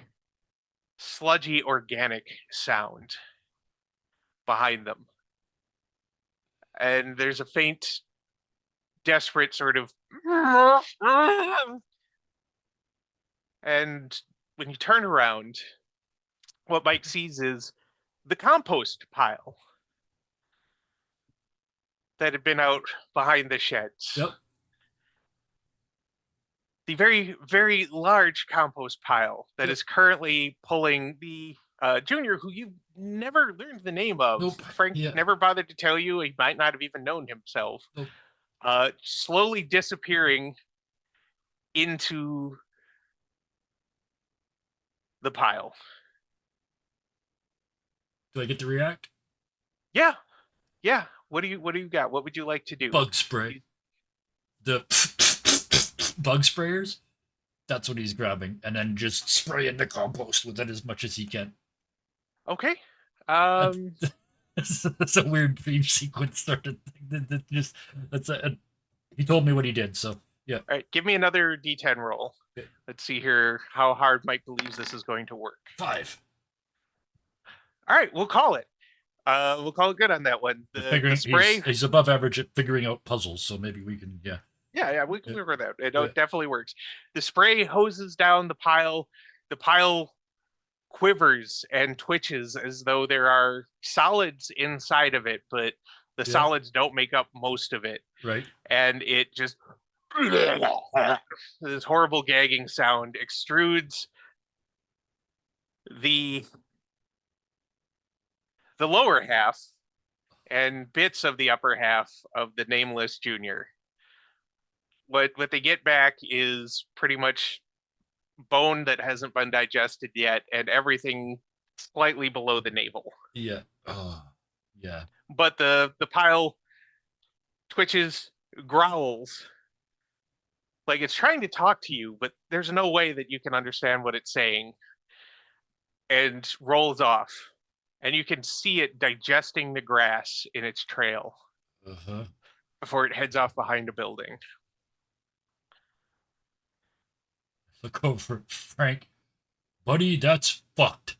sludgy organic sound behind them. And there's a faint, desperate sort of. And when you turn around, what Mike sees is the compost pile that had been out behind the sheds. Yep. The very, very large compost pile that is currently pulling the junior, who you've never learned the name of. Nope. Frank Yeah. never bothered to tell you. He might not have even known himself. Nope. Slowly disappearing into the pile. Do I get to react? Yeah. What do you got? What would you like to do? Bug spray. The bug sprayers. That's what he's grabbing, and then just spraying the compost with it as much as he can. Okay. That's a weird dream sequence started. He told me what he did, so yeah. All right, give me another D10 roll. Okay. Let's see here how hard Mike believes this is going to work. 5. All right, we'll call it. We'll call it good on that one. The spray. He's above average at figuring out puzzles, so maybe we can. Yeah. Yeah, we can work with that. It Yeah. definitely works. The spray hoses down the pile. The pile quivers and twitches as though there are solids inside of it, but the solids don't make up most of it. Right. And it just this horrible gagging sound extrudes the lower half and bits of the upper half of the nameless junior. What they get back is pretty much bone that hasn't been digested yet, and everything slightly below the navel. Yeah. Oh, yeah. But the pile twitches, growls, like it's trying to talk to you, but there's no way that you can understand what it's saying, and rolls off. And you can see it digesting the grass in its trail Uh-huh. before it heads off behind a building. Look over at Frank. Buddy, that's fucked.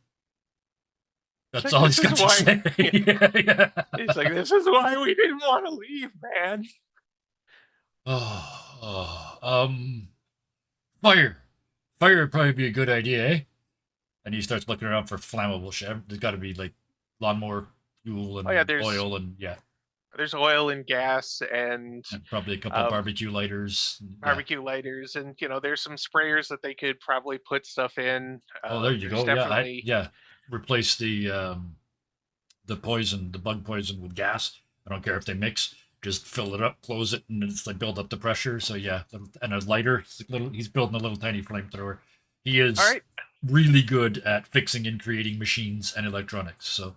That's like, all he's this got is to why- say. Yeah. It's like, this is why we didn't want to leave, man. Fire. Fire would probably be a good idea, eh? And he starts looking around for flammable shit. There's got to be like lawnmower fuel and Oh, yeah, there's- oil and yeah, There's oil and gas and and probably a couple barbecue lighters. Yeah. barbecue lighters, and there's some sprayers that they could probably put stuff in. Oh, there you There's go. definitely- Yeah. Replace the poison, the bug poison with gas. I don't care if they mix. Just fill it up, close it, and it's like build up the pressure. So yeah, and a lighter. He's building a little tiny flamethrower. He is All right. really good at fixing and creating machines and electronics. So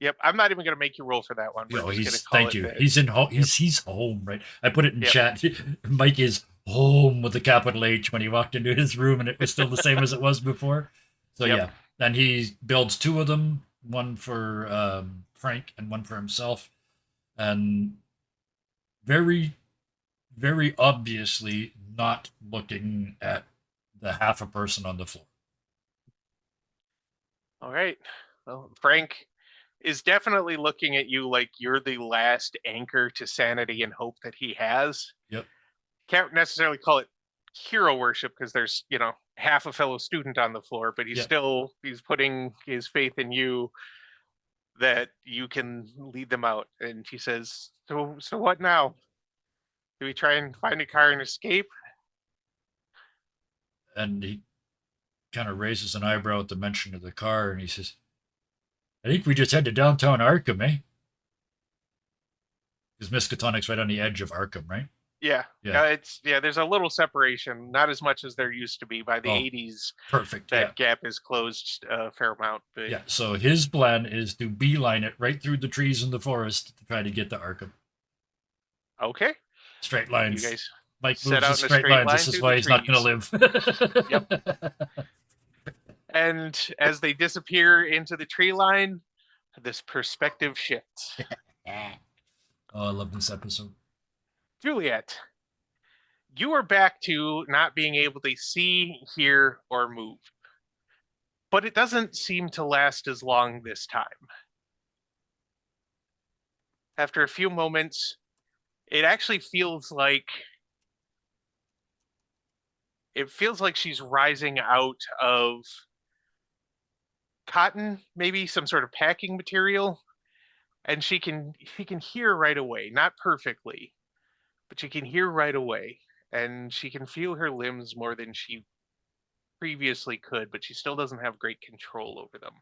Yep, I'm not even going to make you roll for that one. We're just he's gonna call thank it you. that. He's in home. He's home, right? I put it in Yep. chat. Mike is home with a capital H when he walked into his room, and it was still the same as it was before. So Yep. yeah, and he builds two of them, one for Frank and one for himself, and very, very obviously not looking at the half a person on the floor. All right. Well, Frank is definitely looking at you like you're the last anchor to sanity and hope that he has. Yep. Can't necessarily call it hero worship because there's, half a fellow student on the floor, but Yep. he's putting his faith in you that you can lead them out. And he says, so what now? Do we try and find a car and escape? And he kind of raises an eyebrow at the mention of the car, and he says, I think we just head to downtown Arkham, eh? Because Miskatonic's right on the edge of Arkham, right? Yeah. Yeah. There's a little separation, not as much as there used to be. By the Oh, 80s, Perfect. that gap is closed a fair amount. But Yeah. So his plan is to beeline it right through the trees in the forest to try to get to Arkham. Okay. Straight You lines. guys Mike set moves in out in a straight straight lines. line This is through why the he's not going to live. Yep. And as they disappear into the tree line, this perspective shifts. Oh, I love this episode. Juliet, you are back to not being able to see, hear, or move. But it doesn't seem to last as long this time. After a few moments, it actually feels like she's rising out of cotton, maybe some sort of packing material, and she can hear right away, not perfectly, but she can hear right away, and she can feel her limbs more than she previously could, but she still doesn't have great control over them.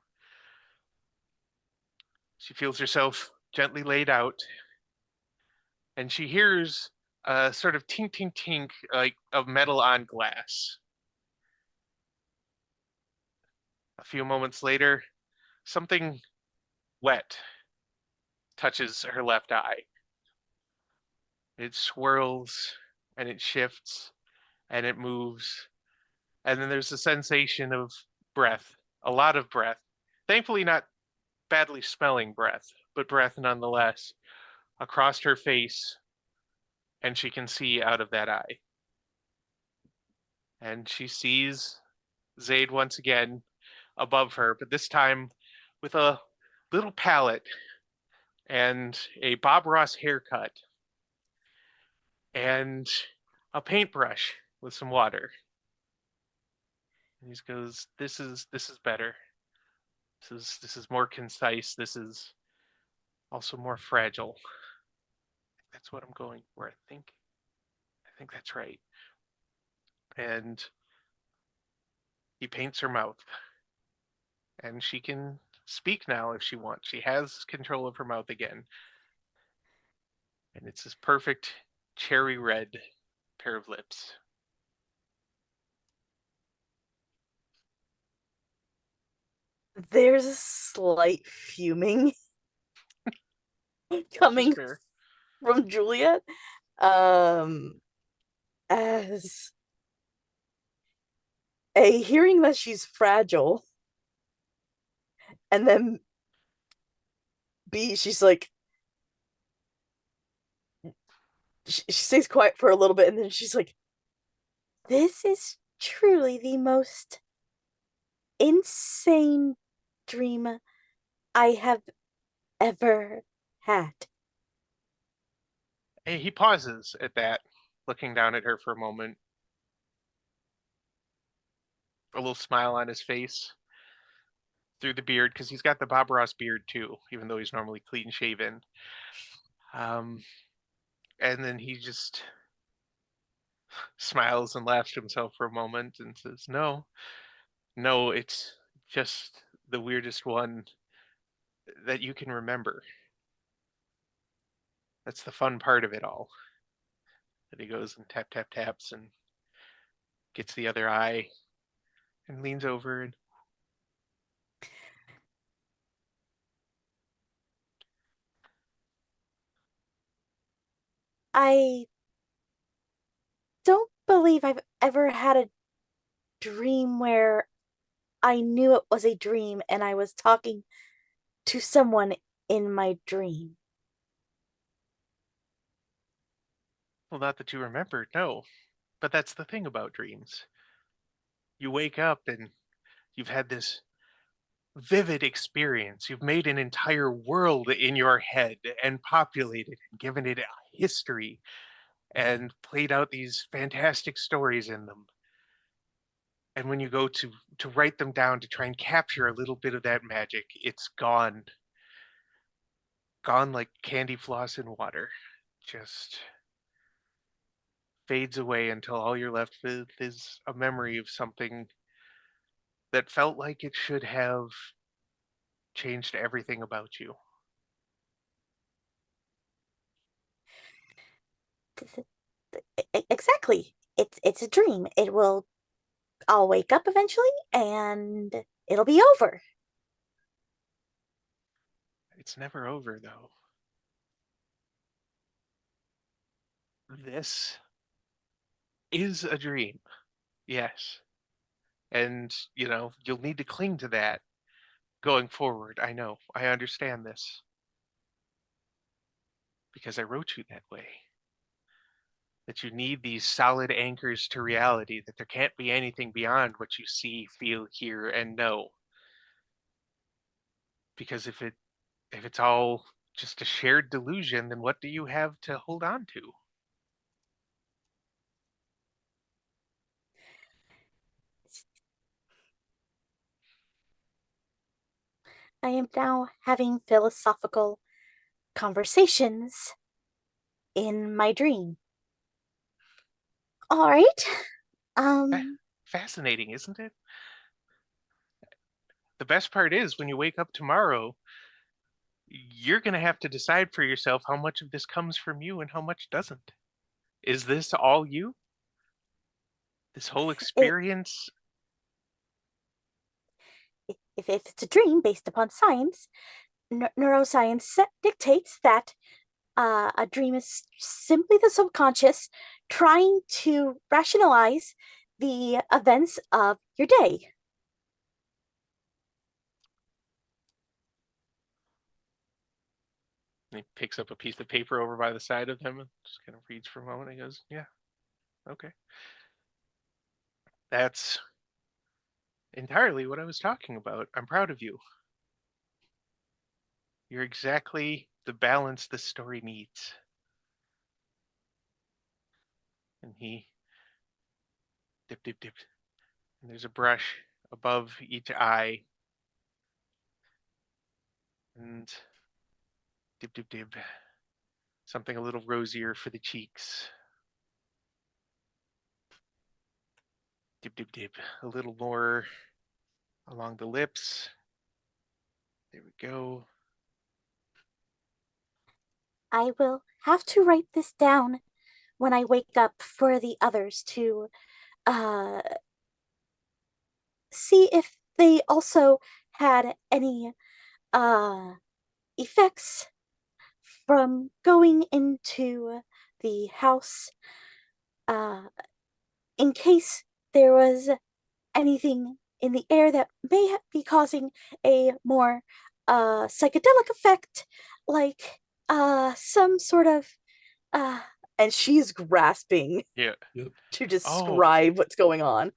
She feels herself gently laid out, and she hears a sort of tink tink tink like of metal on glass. A few moments later, something wet touches her left eye. It swirls and it shifts and it moves. And then there's a sensation of breath, a lot of breath. Thankfully, not badly smelling breath, but breath nonetheless, across her face. And she can see out of that eye. And she sees Zaid once again above her, but this time with a little palette and a Bob Ross haircut and a paintbrush with some water. And he goes, "This is better. This is more concise. This is also more fragile. That's what I'm going for. I think that's right." And he paints her mouth, and she can speak now if she wants. She has control of her mouth again, and it's this perfect cherry red pair of lips. There's a slight fuming coming Fair. from Juliet, um, as A, hearing that she's fragile, and then B, she's like, she stays quiet for a little bit, and then she's like, this is truly the most insane dream I have ever had. He pauses at that, looking down at her for a moment. A little smile on his face through the beard, because he's got the Bob Ross beard too, even though he's normally clean shaven. Um, and then he just smiles and laughs to himself for a moment and says, "No, no, it's just the weirdest one that you can remember. That's the fun part of it all." And he goes and taps and gets the other eye and leans over and I don't believe I've ever had a dream where I knew it was a dream and I was talking to someone in my dream. well, not that you remember, no. But that's the thing about dreams. You wake up and you've had this vivid experience. You've made an entire world in your head and populated and given it a history and played out these fantastic stories in them. And when you go to write them down to try and capture a little bit of that magic, it's gone. Gone like candy floss in water. Just fades away until all you're left with is a memory of something that felt like it should have changed everything about you. Exactly. It's a dream. It will I'll wake up eventually and it'll be over. It's never over, though. This is a dream, yes. And, you'll need to cling to that going forward. I know. I understand this because I wrote you that way. That you need these solid anchors to reality, that there can't be anything beyond what you see, feel, hear, and know. Because if it's all just a shared delusion, then what do you have to hold on to? I am now having philosophical conversations in my dream. All right. Fa- Um, Fascinating, isn't it? The best part is when you wake up tomorrow, you're going to have to decide for yourself how much of this comes from you and how much doesn't. Is this all you? This whole it, experience? if it's a dream based upon science, neuroscience dictates that a dream is simply the subconscious trying to rationalize the events of your day. And he picks up a piece of paper over by the side of him and just kind of reads for a moment. And he goes, "Yeah, okay. That's entirely what I was talking about. I'm proud of you. You're exactly the balance this story needs." And he dip. And there's a brush above each eye. And dip. Something a little rosier for the cheeks. Dip. A little more along the lips. There we go. I will have to write this down when I wake up for the others to uh, see if they also had any uh, effects from going into the house, in case there was anything in the air that may be causing a more psychedelic effect, like some sort of and she's grasping Yeah. Yep. to Oh, describe what's going on.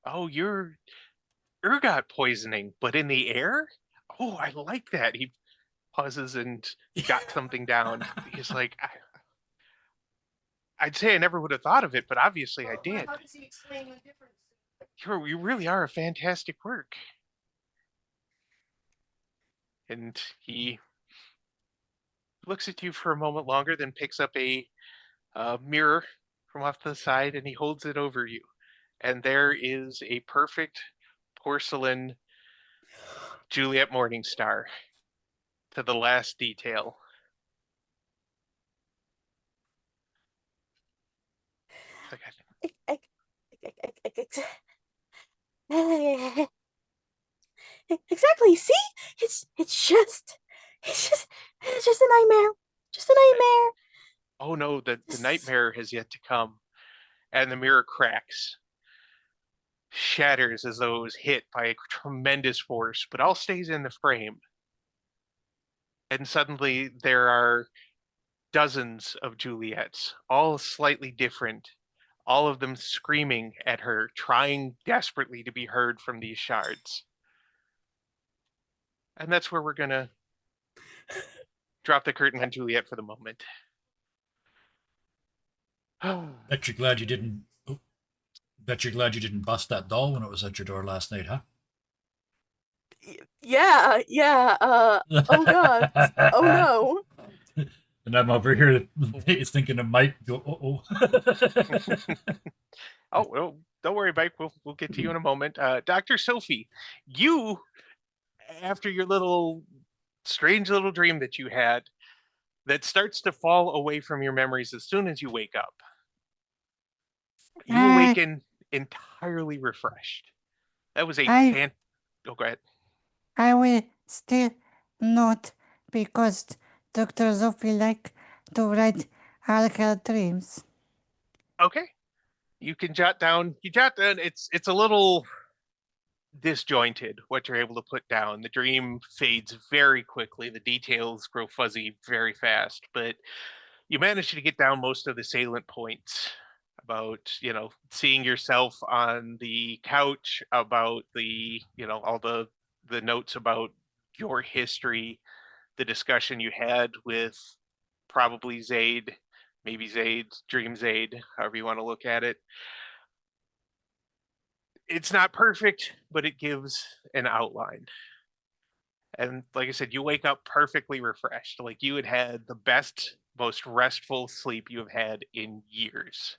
oh, you're ergot poisoning, but in the air? Oh, I like that. He pauses and got something down. He's like, I'd say I never would have thought of it, but obviously I did. How does he explain the difference? You really are a fantastic work. And he looks at you for a moment longer, then picks up a mirror from off to the side and he holds it over you. And there is a perfect porcelain Juliet Morningstar to the last detail. It's like, Exactly. See, it's just a nightmare. Just a nightmare. oh no, the nightmare has yet to come. And the mirror cracks, shatters as though it was hit by a tremendous force, but all stays in the frame. And suddenly there are dozens of Juliets, all slightly different, all of them screaming at her, trying desperately to be heard from these shards. And that's where we're gonna drop the curtain on Juliet for the moment. Bet you're glad you didn't. Oh, bet you're glad you didn't bust that doll when it was at your door last night, huh? Yeah, yeah. Oh god. Oh no. And I'm over here thinking of Mike go, oh. Oh, well, don't worry, Mike. We'll get to you in a moment. Dr. Sophie, you, after your little strange little dream that you had, that starts to fall away from your memories as soon as you wake up. You awaken entirely refreshed. That was a I Oh, go ahead. I will still not because Dr. Sophie like to write all her dreams. Okay. You can jot down. You jot down. It's a little disjointed what you're able to put down. The dream fades very quickly. The details grow fuzzy very fast, but you manage to get down most of the salient points about, seeing yourself on the couch, about the, all the notes about your history, the discussion you had with probably Zaid, maybe Zaid, Dream Zaid, however you want to look at it. It's not perfect, but it gives an outline. And like I said, you wake up perfectly refreshed. Like you had had the best, most restful sleep you have had in years.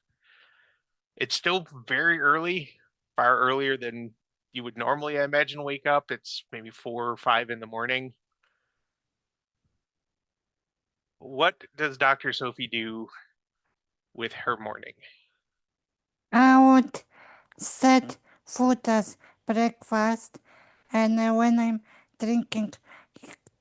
It's still very early, far earlier than you would normally, I imagine, wake up. It's maybe 4 or 5 in the morning. What does Dr. Sophie do with her morning? I would set food as breakfast, and when I'm drinking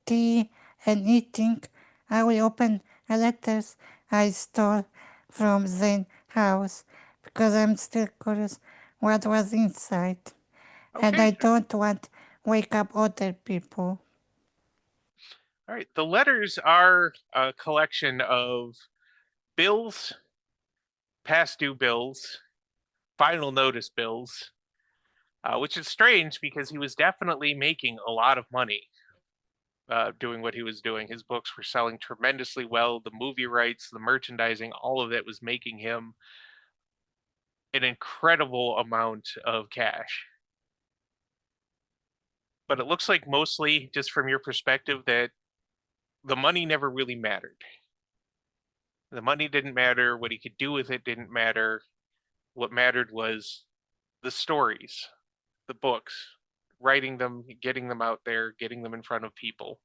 tea and eating, I will open letters I stole from Zane's house because I'm still curious what was inside, and Okay. I don't want wake up other people. All right. The letters are a collection of bills, past due bills, final notice bills, which is strange because he was definitely making a lot of money doing what he was doing. His books were selling tremendously well. The movie rights, the merchandising, all of it was making him an incredible amount of cash. But it looks like mostly, just from your perspective, that the money never really mattered. The money didn't matter. What he could do with it didn't matter. What mattered was the stories, the books, writing them, getting them out there, getting them in front of people.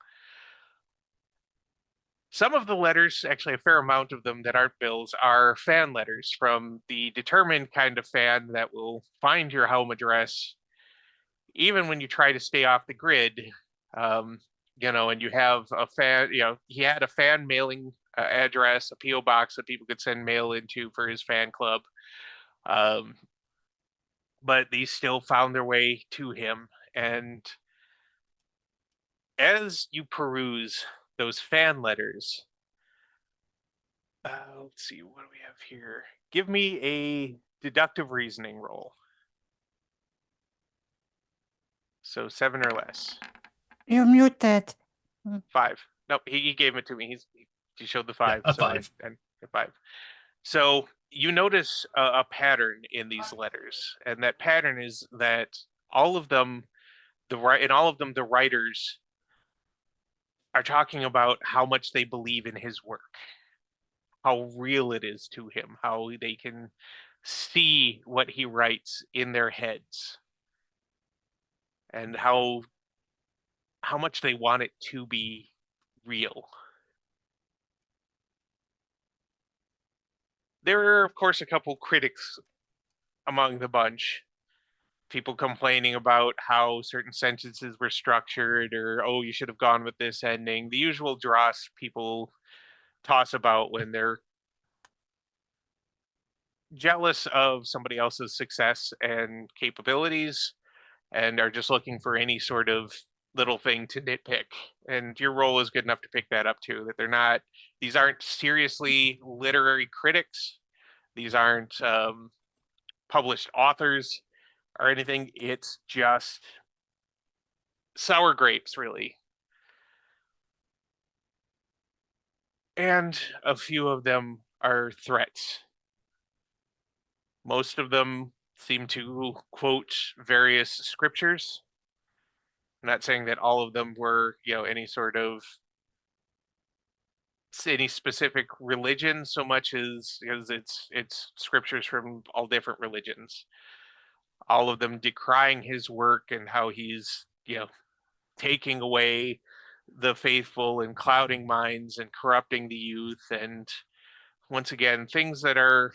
Some of the letters, actually a fair amount of them that aren't bills, are fan letters from the determined kind of fan that will find your home address even when you try to stay off the grid. and you have a fan, he had a fan mailing address, a PO box that people could send mail into for his fan club. But these still found their way to him. And as you peruse those fan letters, let's see, what do we have here? Give me a deductive reasoning roll. So 7 or less. You're muted. 5. Nope, he gave it to me. He showed the 5. a so 5. And a 5. So you notice a pattern in these letters, and that pattern is that all of them, the writers are talking about how much they believe in his work, how real it is to him, how they can see what he writes in their heads, and how much they want it to be real. There are, of course, a couple critics among the bunch. People complaining about how certain sentences were structured, or, oh, you should have gone with this ending. The usual dross people toss about when they're jealous of somebody else's success and capabilities and are just looking for any sort of little thing to nitpick. And your role is good enough to pick that up too, that these aren't seriously literary critics. These aren't published authors or anything. It's just sour grapes, really. And a few of them are threats. Most of them seem to quote various scriptures. I'm not saying that all of them were, any specific religion, so much as it's scriptures from all different religions. All of them decrying his work and how he's, taking away the faithful and clouding minds and corrupting the youth. And once again, things that are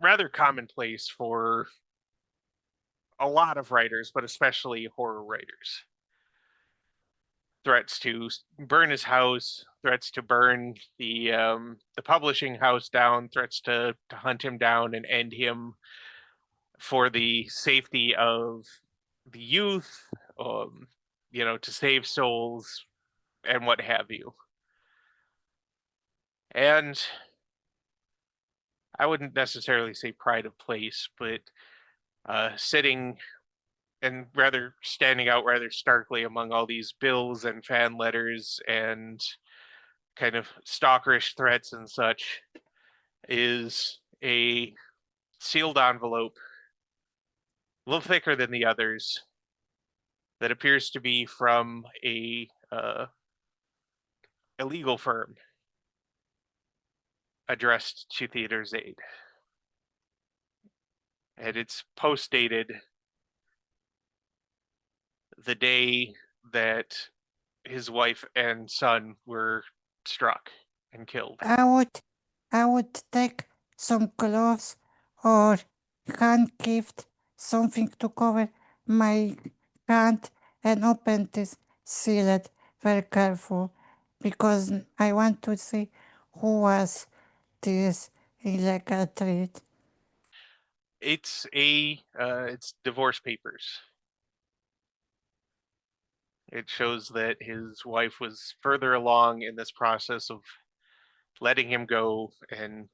rather commonplace for a lot of writers, but especially horror writers. Threats to burn his house, threats to burn the publishing house down, threats to hunt him down and end him for the safety of the youth, to save souls and what have you. And I wouldn't necessarily say pride of place, but sitting and rather standing out rather starkly among all these bills and fan letters and kind of stalkerish threats and such is a sealed envelope, a little thicker than the others, that appears to be from a legal firm addressed to Theodore Zade. And it's post dated the day that his wife and son were struck and killed. I would take some gloves or handkerchief, something to cover my hand and open this sealed very careful because I want to see who was this illegal trade. It's divorce papers. It shows that his wife was further along in this process of letting him go and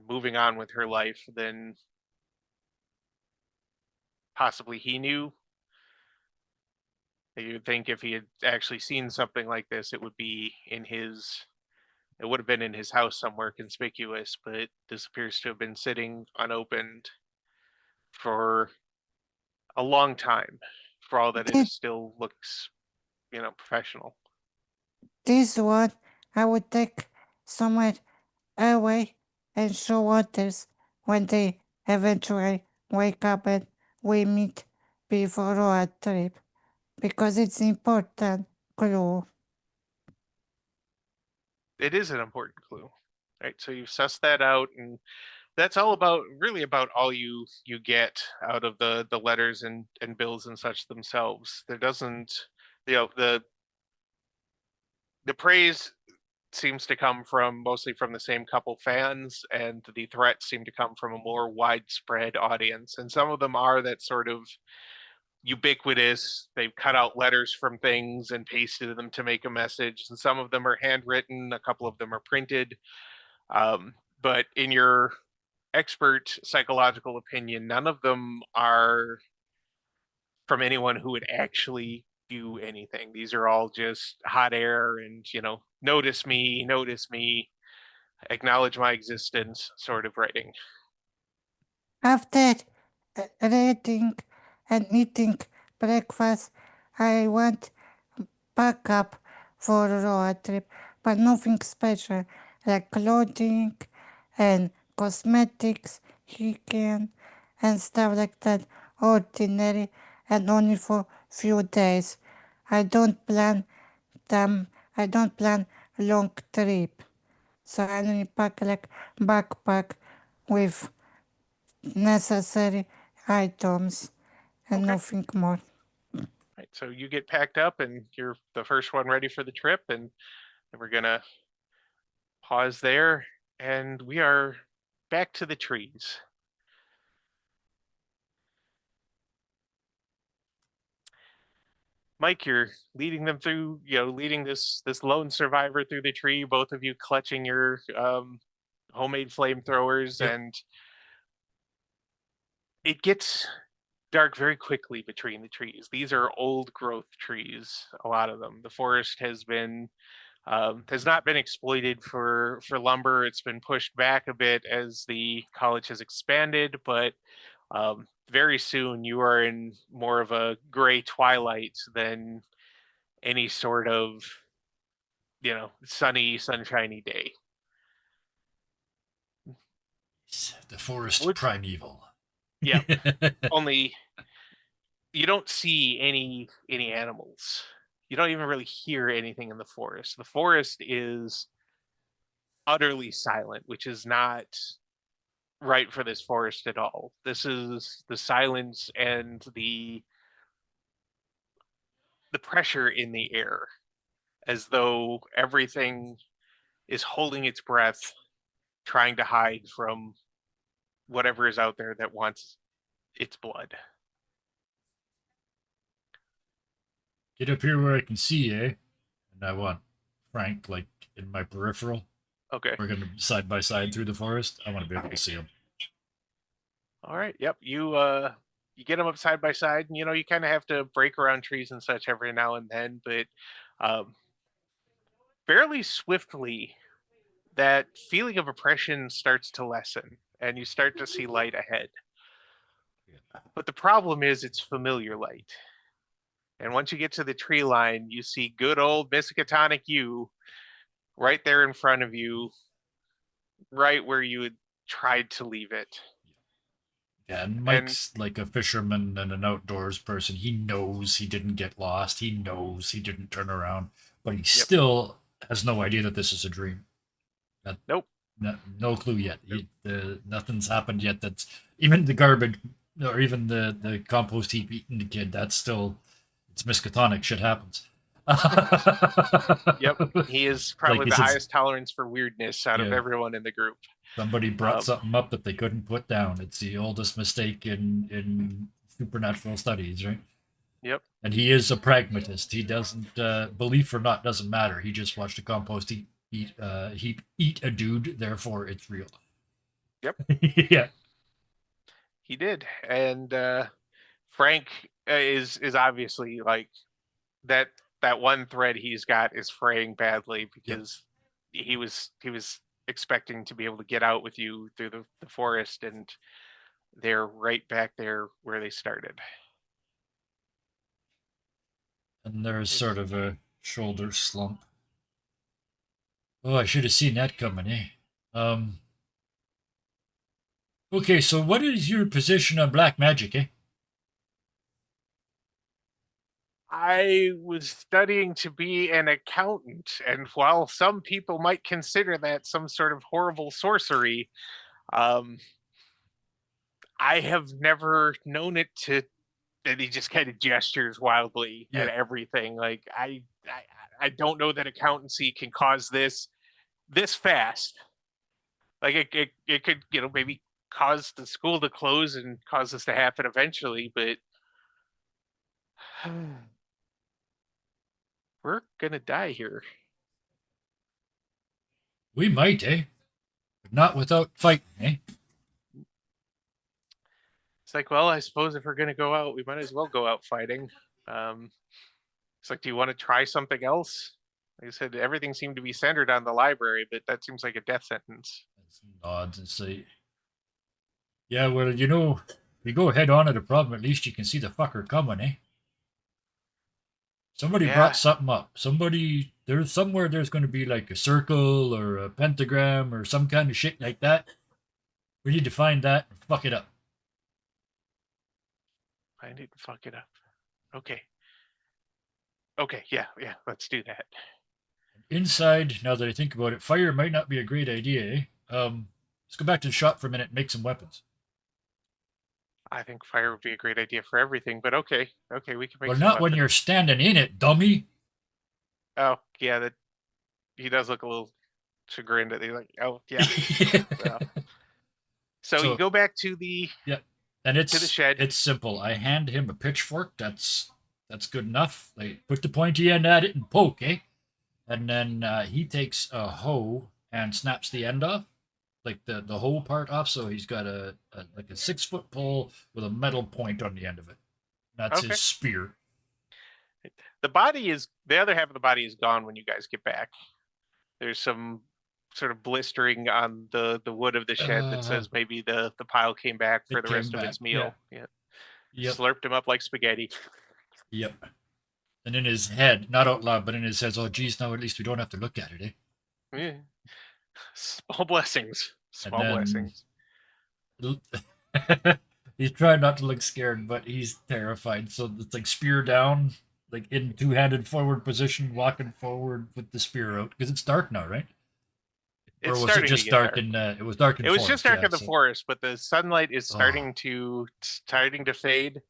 moving on with her life than possibly he knew. You'd think if he had actually seen something like this, it would have been in his house somewhere conspicuous, but this appears to have been sitting unopened for a long time, for all that it still looks, professional. This one I would take somewhere away and show others when they eventually wake up and we meet before our trip because it's important clue. It is an important clue, right? So you've sussed that out, and that's really about all you get out of the letters and bills and such themselves. the praise seems to come from mostly from the same couple fans, and the threats seem to come from a more widespread audience. And some of them are that sort of ubiquitous. They've cut out letters from things and pasted them to make a message. And some of them are handwritten, a couple of them are printed. But in your expert psychological opinion, none of them are from anyone who would actually do anything. These are all just hot air and, notice me, acknowledge my existence sort of writing. After reading and eating breakfast, I went back up for a road trip, but nothing special, like clothing and cosmetics, hygiene, and stuff like that. Ordinary and only for few days. I don't plan I don't plan long trip. So I only pack like backpack with necessary items and Okay. nothing more. Right, so you get packed up and you're the first one ready for the trip, and we're gonna pause there, and we are back to the trees. Mike, you're leading them through, leading this lone survivor through the tree, both of you clutching your homemade flamethrowers. Yep. And it gets dark very quickly between the trees. These are old growth trees, a lot of them. The forest has not been exploited for lumber. It's been pushed back a bit as the college has expanded, but very soon you are in more of a gray twilight than any sort of sunshiny day. The forest Would- primeval. Yeah. Only you don't see any animals. You don't even really hear anything in the forest. The forest is utterly silent, which is not right for this forest at all. This is the silence and the pressure in the air, as though everything is holding its breath, trying to hide from whatever is out there that wants its blood. Get up here where I can see, eh? And I want Frank, like, in my peripheral. Okay. We're going to side by side through the forest. I want to be able to see him. All right. Yep. You get them up side by side, and you kind of have to break around trees and such every now and then, but fairly swiftly, that feeling of oppression starts to lessen, and you start to see light ahead. But the problem is, it's familiar light. And once you get to the tree line, you see good old Miskatonic you right there in front of you, right where you had tried to leave it. Yeah, and Mike's like a fisherman and an outdoors person. He knows he didn't get lost. He knows he didn't turn around, but he still has no idea that this is a dream. Nope. No clue yet. Nothing's happened yet. That's even the garbage, or even the compost heap eating the kid. That's still, it's Miskatonic. Shit happens. Yep. He is probably Like, the highest tolerance for weirdness out of everyone in the group. Somebody brought something up that they couldn't put down. It's the oldest mistake in supernatural studies, right? Yep. And he is a pragmatist. He doesn't, belief or not doesn't matter. He just watched a compost eat a dude, therefore it's real. Yep. Yeah. He did. And Frank is obviously like that one thread he's got is fraying badly, because he was expecting to be able to get out with you through the forest, and they're right back there where they started. And there's sort of a shoulder slump. Oh, I should have seen that coming, eh? Okay, so what is your position on black magic, eh? I was studying to be an accountant, and while some people might consider that some sort of horrible sorcery, I have never known it to and he just kind of gestures wildly at Yeah. everything. Like I don't know that accountancy can cause this fast. Like it could, maybe cause the school to close and cause this to happen eventually, but we're gonna die here. We might, eh? But not without fighting, eh? It's like, well, I suppose if we're gonna go out, we might as well go out fighting. Um, it's like, do you want to try something else? Like I said, everything seemed to be centered on the library, but that seems like a death sentence. Nods and say, yeah, well, if you go head on at a problem, at least you can see the fucker coming, eh? Somebody Yeah. brought something up. There's somewhere there's going to be like a circle or a pentagram or some kind of shit like that. We need to find that and fuck it up. I need to fuck it up. Okay. Okay, yeah, let's do that. Inside, now that I think about it, fire might not be a great idea, eh? Let's go back to the shop for a minute and make some weapons. I think fire would be a great idea for everything, but okay, we can make Well, some not when weapons. you're standing in it, dummy. Oh, yeah, that he does look a little chagrined at. He's like, oh yeah. Well. So you go back to the And to the shed. It's simple. I hand him a pitchfork. That's good enough. Like, put the pointy end at it and poke, eh? And then he takes a hoe and snaps the end off, like the hoe part off. So he's got a 6-foot pole with a metal point on the end of it. That's Okay. his spear. The other half of the body is gone when you guys get back. There's some sort of blistering on the wood of the shed that says maybe the pile came back for It the rest came of its back, meal. yeah. Yeah. Yep. Slurped him up like spaghetti. Yep. And in his head, not out loud, but in his head, oh geez, now at least we don't have to look at it, eh? Yeah. Small blessings. Small then- blessings. He's trying not to look scared, but he's terrified. So it's like spear down, like in two-handed forward position, walking forward with the spear out because it's dark now, right? It's or was starting it to just get dark in? It was dark in. It was forest, just dark yeah, in the so- forest, but the sunlight is Oh. starting to fade,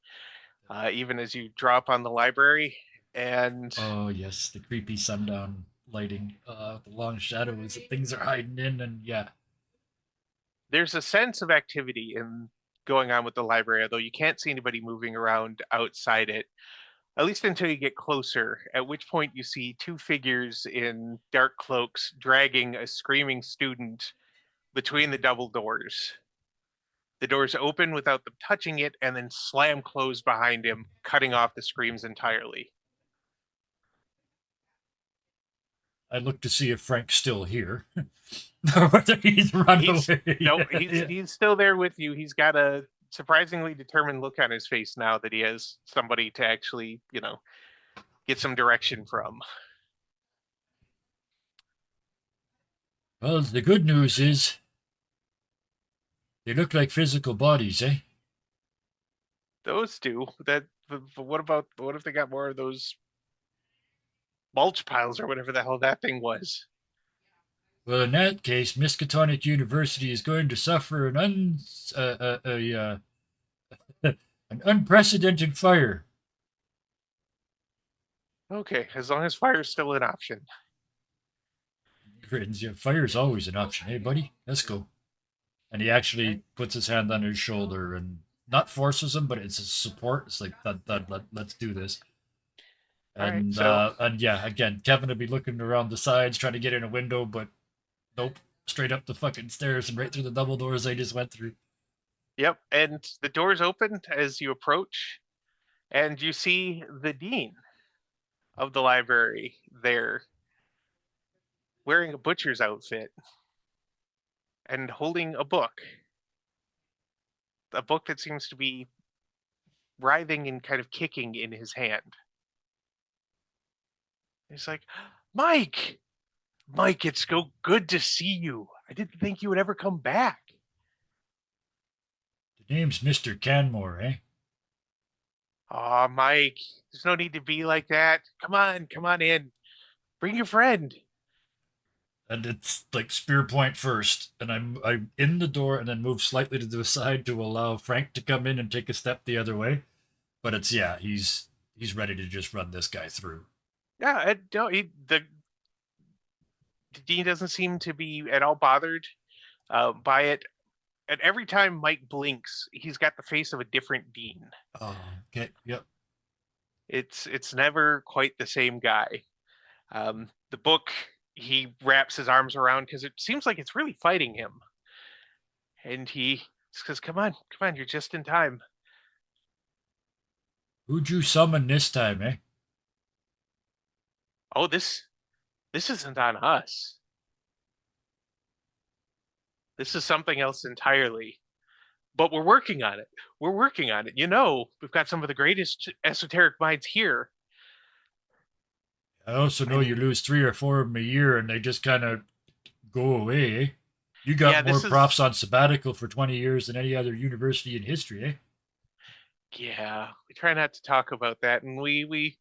even as you drop on the library. And Oh yes, the creepy sundown lighting, the long shadows that things are hiding in, and yeah, there's a sense of activity in going on with the library, although you can't see anybody moving around outside it, at least until you get closer, at which point you see two figures in dark cloaks dragging a screaming student between the double doors. The doors open without them touching it and then slam closed behind him, cutting off the screams entirely. I look to see if Frank's still here, or whether he's run away. No, Yeah. he's still there with you. He's got a surprisingly determined look on his face now that he has somebody to actually, get some direction from. Well, the good news is they look like physical bodies, eh? Those do. But what if they got more of those mulch piles or whatever the hell that thing was? Well, in that case, Miskatonic University is going to suffer an unprecedented fire. Okay, as long as fire's still an option. Grins, yeah, fire's always an option. Hey, buddy, let's go. And he actually puts his hand on his shoulder and not forces him, but it's a support. It's like let's do this. All right, And so- and yeah, again, Kevin would be looking around the sides trying to get in a window, but nope, straight up the fucking stairs and right through the double doors they just went through. Yep, and the doors open as you approach, and you see the dean of the library there, wearing a butcher's outfit and holding a book that seems to be writhing and kind of kicking in his hand. He's like, Mike, it's so good to see you. I didn't think you would ever come back. The name's Mr. Canmore, eh? Aw, Mike, there's no need to be like that. Come on in. Bring your friend. And it's like spear point first, and I'm in the door and then move slightly to the side to allow Frank to come in and take a step the other way. But it's he's ready to just run this guy through. Yeah, no, the dean doesn't seem to be at all bothered by it. And every time Mike blinks, he's got the face of a different dean. Oh, okay, yep. It's never quite the same guy. The book he wraps his arms around because it seems like it's really fighting him, and he says, come on, you're just in time." Who'd you summon this time, eh? "Oh, this isn't on us. This is something else entirely. But we're working on it. We're working on it. We've got some of the greatest esoteric minds here." I also know you lose 3 or 4 of them a year, and they just kind of go away. Eh? You got Yeah, more this is profs on sabbatical for 20 years than any other university in history, eh? yeah. We try not to talk about that, and we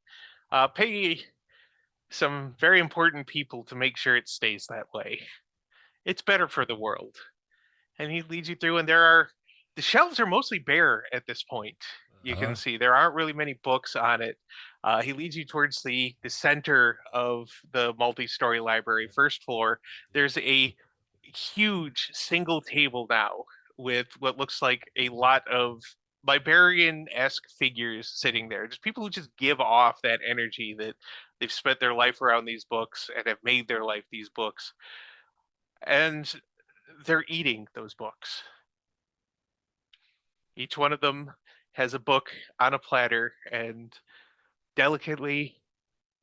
pay some very important people to make sure it stays that way. It's better for the world. And he leads you through, and the shelves are mostly bare at this point. You Uh-huh. can see there aren't really many books on it. He leads you towards the center of the multi-story library, first floor. There's a huge single table now with what looks like a lot of librarian-esque figures sitting there. Just people who just give off that energy that they've spent their life around these books and have made their life these books. And they're eating those books. Each one of them has a book on a platter and delicately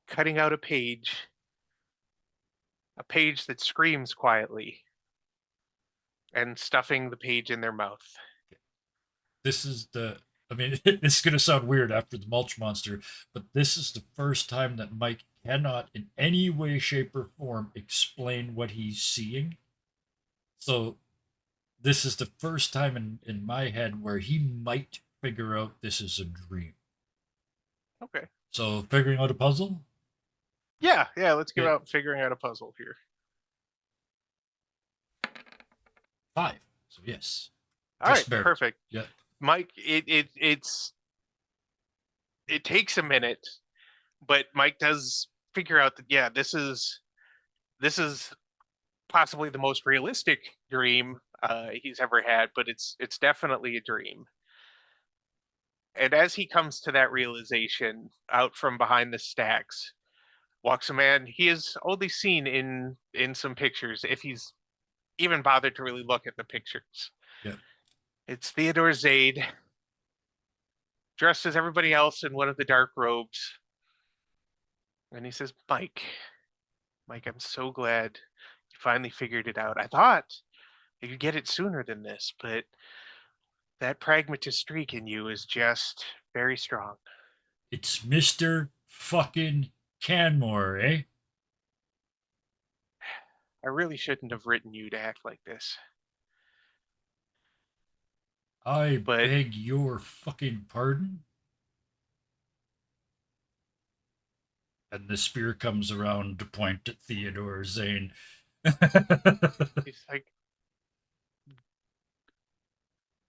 cutting out a page that screams quietly, and stuffing the page in their mouth. This is I mean, this is going to sound weird after the mulch monster, but this is the first time that Mike cannot in any way, shape, or form explain what he's seeing. So this is the first time in my head where he might figure out this is a dream. Okay. So figuring out a puzzle? Yeah, let's give Yeah. out figuring out a puzzle here. 5. So yes. All right, Just barely. perfect. Yeah. Mike, it takes a minute, but Mike does figure out that this is possibly the most realistic dream he's ever had, but it's definitely a dream. And as he comes to that realization, out from behind the stacks walks a man he is only seen in some pictures, if he's even bothered to really look at the pictures. Yeah. It's Theodore Zade, dressed as everybody else in one of the dark robes. And he says, Mike, I'm so glad you finally figured it out. I thought you could get it sooner than this, but that pragmatist streak in you is just very strong. It's Mr. fucking Canmore, eh? I really shouldn't have written you to act like this. I But beg your fucking pardon? And the spear comes around to point at Theodore Zane. he's like,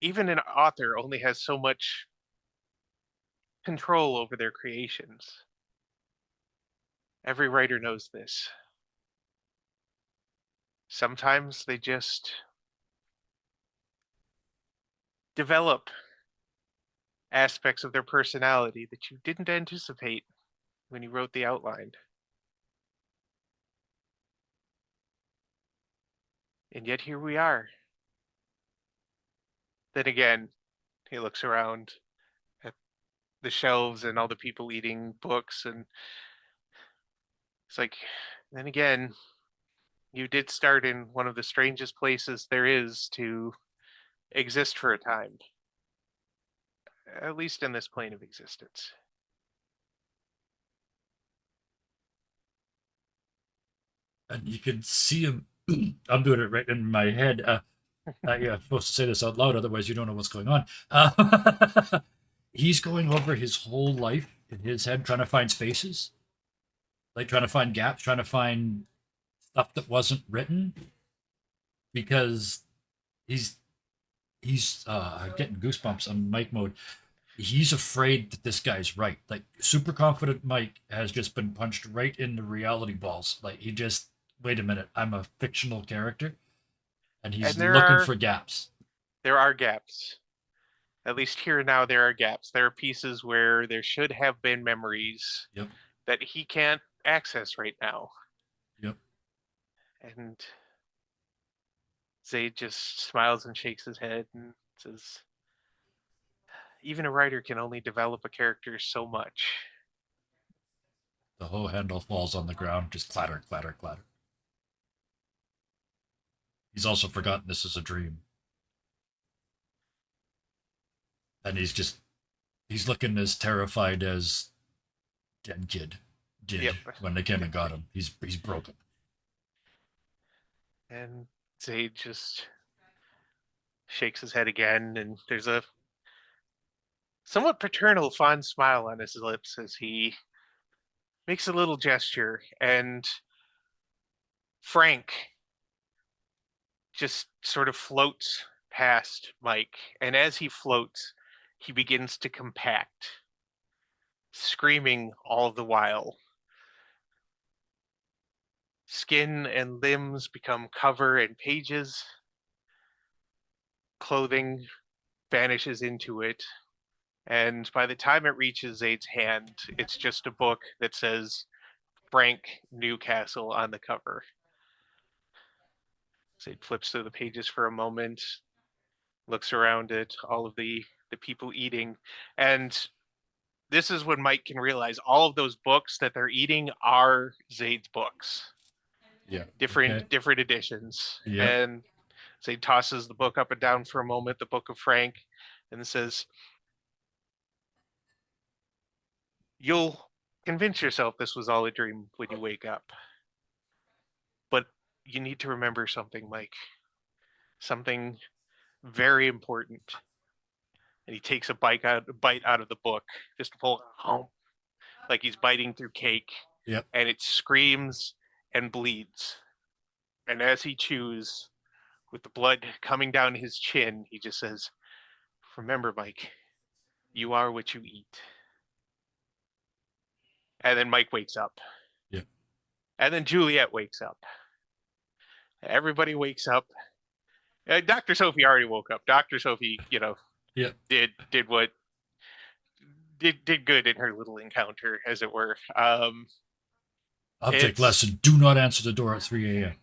even an author only has so much control over their creations. Every writer knows this. Sometimes they just develop aspects of their personality that you didn't anticipate when you wrote the outline. And yet here we are. Then again, he looks around at the shelves and all the people eating books, and it's like, then again, you did start in one of the strangest places there is to exist for a time. At least in this plane of existence. And you can see him. I'm doing it right in my head. Yeah, I'm supposed to say this out loud, otherwise you don't know what's going on. He's going over his whole life in his head, trying to find spaces, like trying to find gaps, trying to find stuff that wasn't written, because he's getting goosebumps on mic mode. he's afraid that this guy's right. Like super confident Mike has just been punched right in the reality balls. Like he just wait a minute, I'm a fictional character, and And he's looking for gaps. there are gaps. At least here now there are gaps. There are pieces where there should have been memories Yep. that he can't access right now. Yep. And Zayd just smiles and shakes his head and says, even a writer can only develop a character so much. The hoe handle falls on the ground, just clatter, clatter, clatter. He's also forgotten this is a dream. And he's looking as terrified as Dead Kid did Yep. when they came and got him. He's broken. And Zayd just shakes his head again, and there's a somewhat paternal, fond smile on his lips as he makes a little gesture, and Frank just sort of floats past Mike, and as he floats, he begins to compact, screaming all the while. Skin and limbs become cover and pages. Clothing vanishes into it. And by the time it reaches Zayd's hand, it's just a book that says Frank Newcastle on the cover. Zayd flips through the pages for a moment, looks around at all of the people eating, and this is when Mike can realize all of those books that they're eating are Zayd's books. Yeah. Different editions. Yeah. And Zayd tosses the book up and down for a moment, the book of Frank, and says, you'll convince yourself this was all a dream when you wake up. But you need to remember something, Mike. Something very important. And he takes a bite out of the book, just to pull home, like he's biting through cake. Yep. And it screams and bleeds. And as he chews, with the blood coming down his chin, he just says, remember, Mike, you are what you eat. And then Mike wakes up. Yeah. And then Juliet wakes up. Everybody wakes up. Dr. Sophie already woke up. Dr. Sophie, Yeah. did what did good in her little encounter, as it were. Object lesson: do not answer the door at 3 a.m.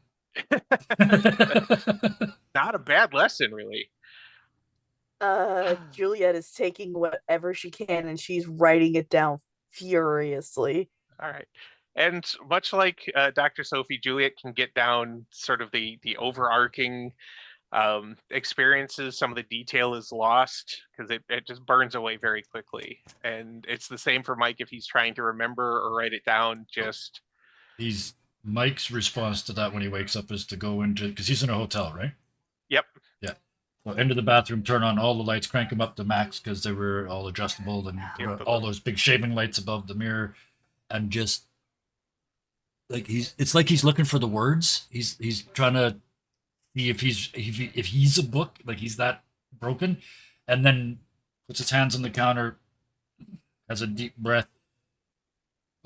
Not a bad lesson, really. Juliet is taking whatever she can and she's writing it down furiously. All right. And much like Dr. Sophie, Juliet can get down sort of the overarching experiences. Some of the detail is lost because it just burns away very quickly. And it's the same for Mike if he's trying to remember or write it down. Just Mike's response to that when he wakes up is to go into, because he's in a hotel, right? Yep. Yeah. So into the bathroom, turn on all the lights, crank them up to max because they were all adjustable, and all those big shaving lights above the mirror, and just like it's like he's looking for the words. He's trying to see if he's a book, like he's that broken, and then puts his hands on the counter, has a deep breath.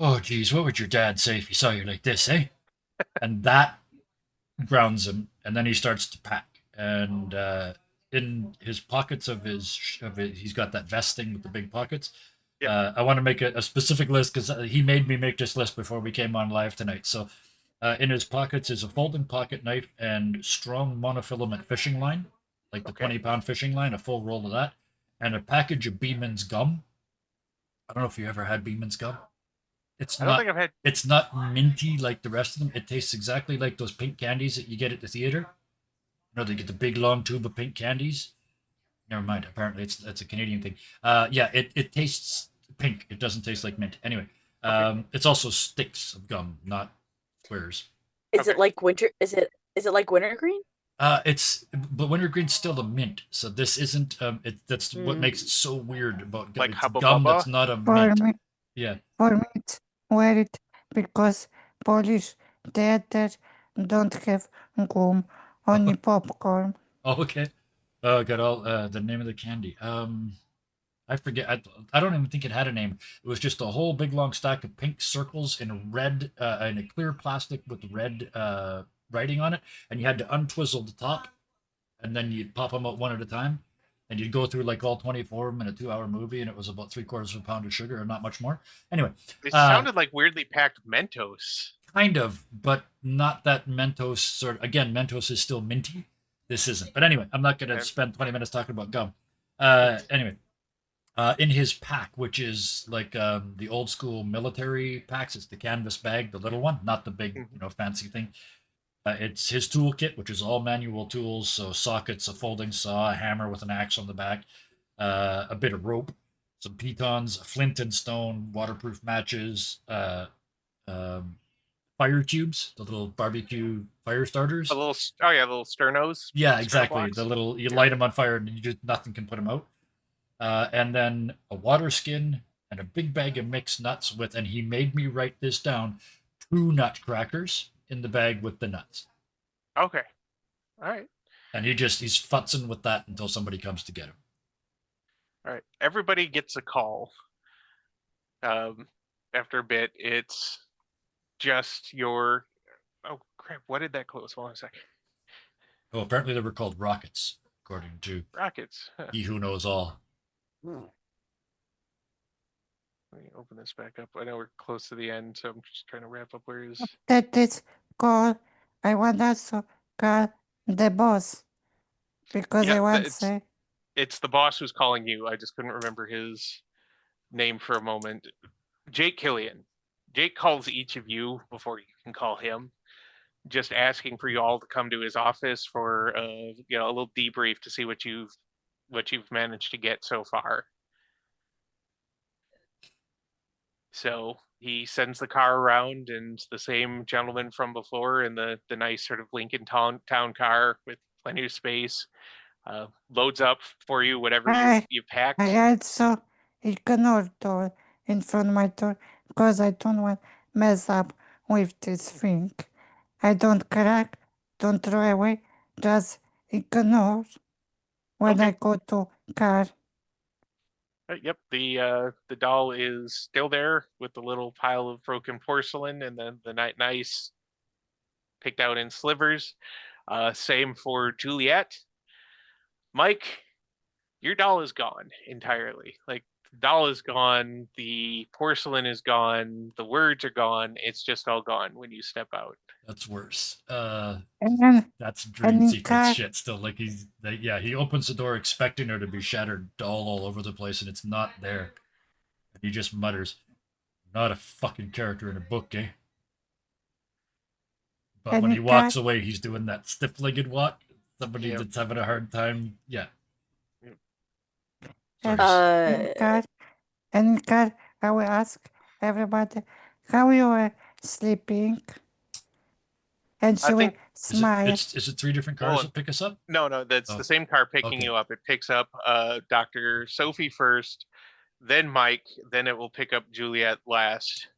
Oh, geez, what would your dad say if he saw you like this, eh? And that grounds him, and then he starts to pack. And in his pockets of his, he's got that vest thing with the big pockets. Yep. I want to make a specific list because he made me make this list before we came on live tonight. So in his pockets is a folding pocket knife and strong monofilament fishing line, like the 20-pound fishing line, a full roll of that, and a package of Beeman's gum. I don't know if you ever had Beeman's gum. I don't think I've had. It's not minty like the rest of them. It tastes exactly like those pink candies that you get at the theater. You know, they get the big long tube of pink candies. Never mind. Apparently, it's a Canadian thing. Yeah, it tastes pink. It doesn't taste like mint. Anyway, it's also sticks of gum, not squares. Is it like winter? Is it like wintergreen? But wintergreen's still a mint, so this isn't. That's what makes it so weird about Like it's Hubba gum Bubba? that's not a For mint. me, Yeah. for me, it's weird because Polish theater don't have gum, only popcorn. Oh, okay. Got all the name of the candy. I forget. I don't even think it had a name. It was just a whole big long stack of pink circles in a red, in a clear plastic with red writing on it, and you had to untwizzle the top, and then you'd pop them out one at a time, and you'd go through like all 24 of them in a 2-hour movie, and it was about 3/4 of a pound of sugar, and not much more. Anyway, They sounded like weirdly packed Mentos. kind of, but not that Mentos sort. Again, Mentos is still minty. This isn't. But anyway, I'm not going to Okay. spend 20 minutes talking about gum. Anyway, in his pack, which is like the old school military packs, it's the canvas bag, the little one, not the big, fancy thing. It's his toolkit, which is all manual tools, so sockets, a folding saw, a hammer with an axe on the back, a bit of rope, some pitons, flint and stone, waterproof matches, fire tubes, the little barbecue fire starters. The little sternos. Yeah, sterno exactly. blocks. The little you light them on fire and you just nothing can put them out. And then a water skin and a big bag of mixed nuts with, and he made me write this down, 2 nutcrackers in the bag with the nuts. Okay. All right. And he's futzing with that until somebody comes to get him. All right. Everybody gets a call. After a bit, it's just your. Oh crap! What did that close? Hold on a second. Oh, apparently they were called rockets, according to Rockets. Huh. he who knows all. Let me open this back up. I know we're close to the end, so I'm just trying to wrap up where he's. That is called, I want also call the boss. Because Yeah, I want to it's- say, It's the boss who's calling you. I just couldn't remember his name for a moment. Jake Killian. Jake calls each of you before you can call him, just asking for you all to come to his office for a little debrief to see what you've managed to get so far. So he sends the car around, and the same gentleman from before in the nice sort of Lincoln town car with plenty of space loads up for you whatever you packed. I also ignore door in front of my door because I don't want mess up with this thing. I don't crack, don't throw away, just ignore when I Okay. go to car. Yep, the doll is still there with the little pile of broken porcelain and then the nice picked out in slivers. Same for Juliet. Mike, your doll is gone entirely. Like the doll is gone, the porcelain is gone, the words are gone. It's just all gone when you step out. That's worse. And That's dream in sequence car- shit still. Like he opens the door expecting there to be shattered doll all over the place, and it's not there. And he just mutters, "Not a fucking character in a book, eh?" But And when in he walks car- away, he's doing that stiff-legged walk. Somebody Yep. that's having a hard time. Yeah. And- Sorry. in car, I will ask everybody how you are sleeping. And she I will think- smile. Is it 3 different cars Well, that pick us up? No, that's Oh, the same car picking okay. you up. It picks up Dr. Sophie first, then Mike, then it will pick up Juliet last.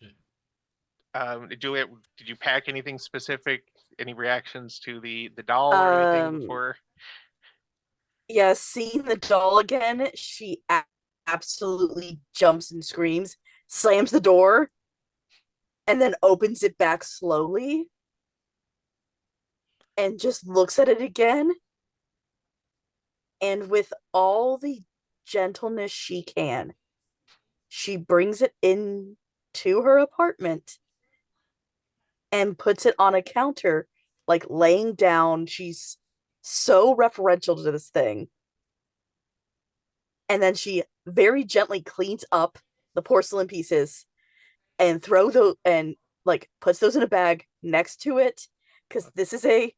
Okay. Juliet, did you pack anything specific? Any reactions to the doll or anything before? Yeah, seeing the doll again, she absolutely jumps and screams, slams the door, and then opens it back slowly and just looks at it again. And with all the gentleness she can, she brings it into her apartment and puts it on a counter, like laying down. She's so referential to this thing. And then she very gently cleans up the porcelain pieces and puts those in a bag next to it, because this is a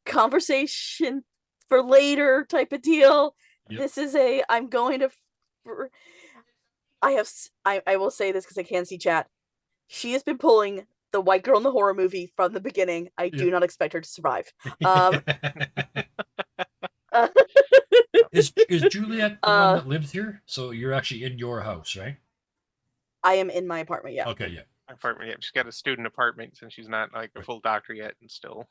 conversation for later type of deal. Yep. This is I'm going to I will say this because I can see chat. She has been pulling the white girl in the horror movie from the beginning. I do Yep. not expect her to survive. Is Juliet the one that lives here? So you're actually in your house, right? I am in my apartment, yeah. Okay, yeah. Apartment. Yeah, she's got a student apartment since she's not like a full doctor yet, and still.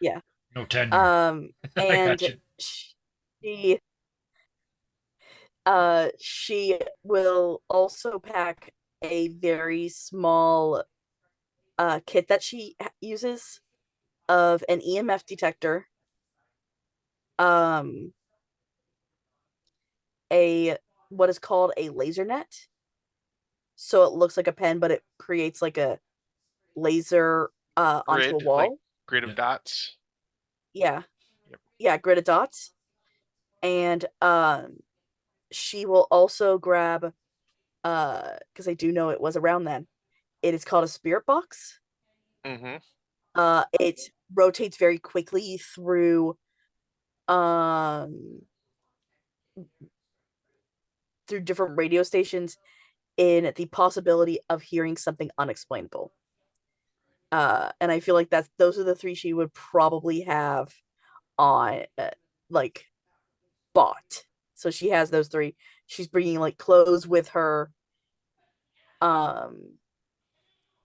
No tenure. And I gotcha. she She will also pack a very small kit that she uses of an EMF detector, um, a what is called a laser net. So it looks like a pen, but it creates like a laser onto a Grid, like wall. grid of Yeah. dots. Yeah. Yep. Yeah, grid of dots. And she will also grab because I do know it was around then. It is called a spirit box. Mm-hmm. It rotates very quickly um through different radio stations in the possibility of hearing something unexplainable. And I feel like those are the three she would probably have on like bought. So she has those three. She's bringing like clothes with her. Um,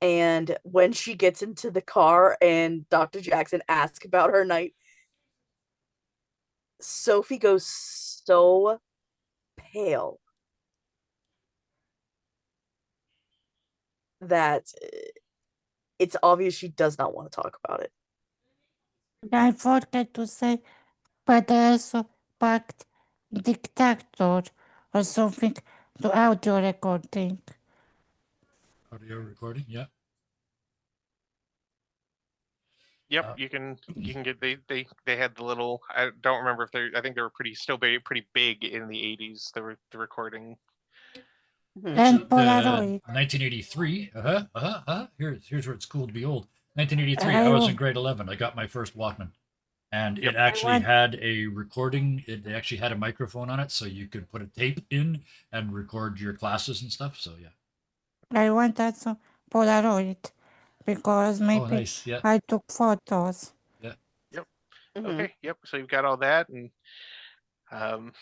and when she gets into the car and Dr. Jackson asks about her night, Sophie goes so pale that it's obvious she does not want to talk about it. I forgot to say, but I also packed dictator or something to audio recording. Audio recording, yeah. Yep, Uh, you can get they had the little, I don't remember if I think they were pretty big in the 80s. They were the recording. Mhm. And The Polaroid. 1983. Here's where it's cool to be old. 1983. I I was in will- grade 11. I got my first Walkman, and Yep. it actually want- had a recording. It actually had a microphone on it, so you could put a tape in and record your classes and stuff. So yeah. I want also Polaroid because Oh, maybe nice. Yeah. I took photos. Yeah. Yep. Mhm. Okay. Yep. So you've got all that, and um,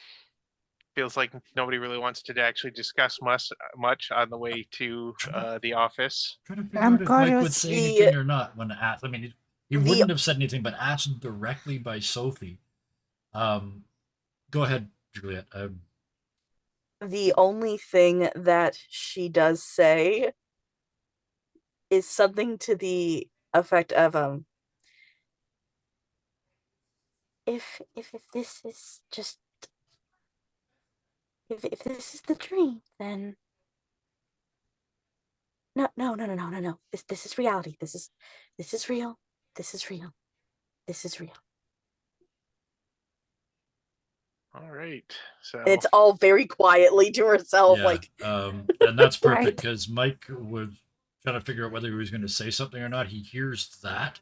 feels like nobody really wants to actually discuss much on the way to the office. Trying to figure I'm out if Mike would curious. say The- anything or not when asked. I mean, he The- wouldn't have said anything, but asked directly by Sophie. Go ahead, Juliet. The only thing that she does say is something to the effect of if this is just if this is the dream, then no. This is reality. This is real. This is real. This is real. All right. So And it's all very quietly to herself, like and that's Right. perfect because Mike was trying to figure out whether he was going to say something or not. He hears that,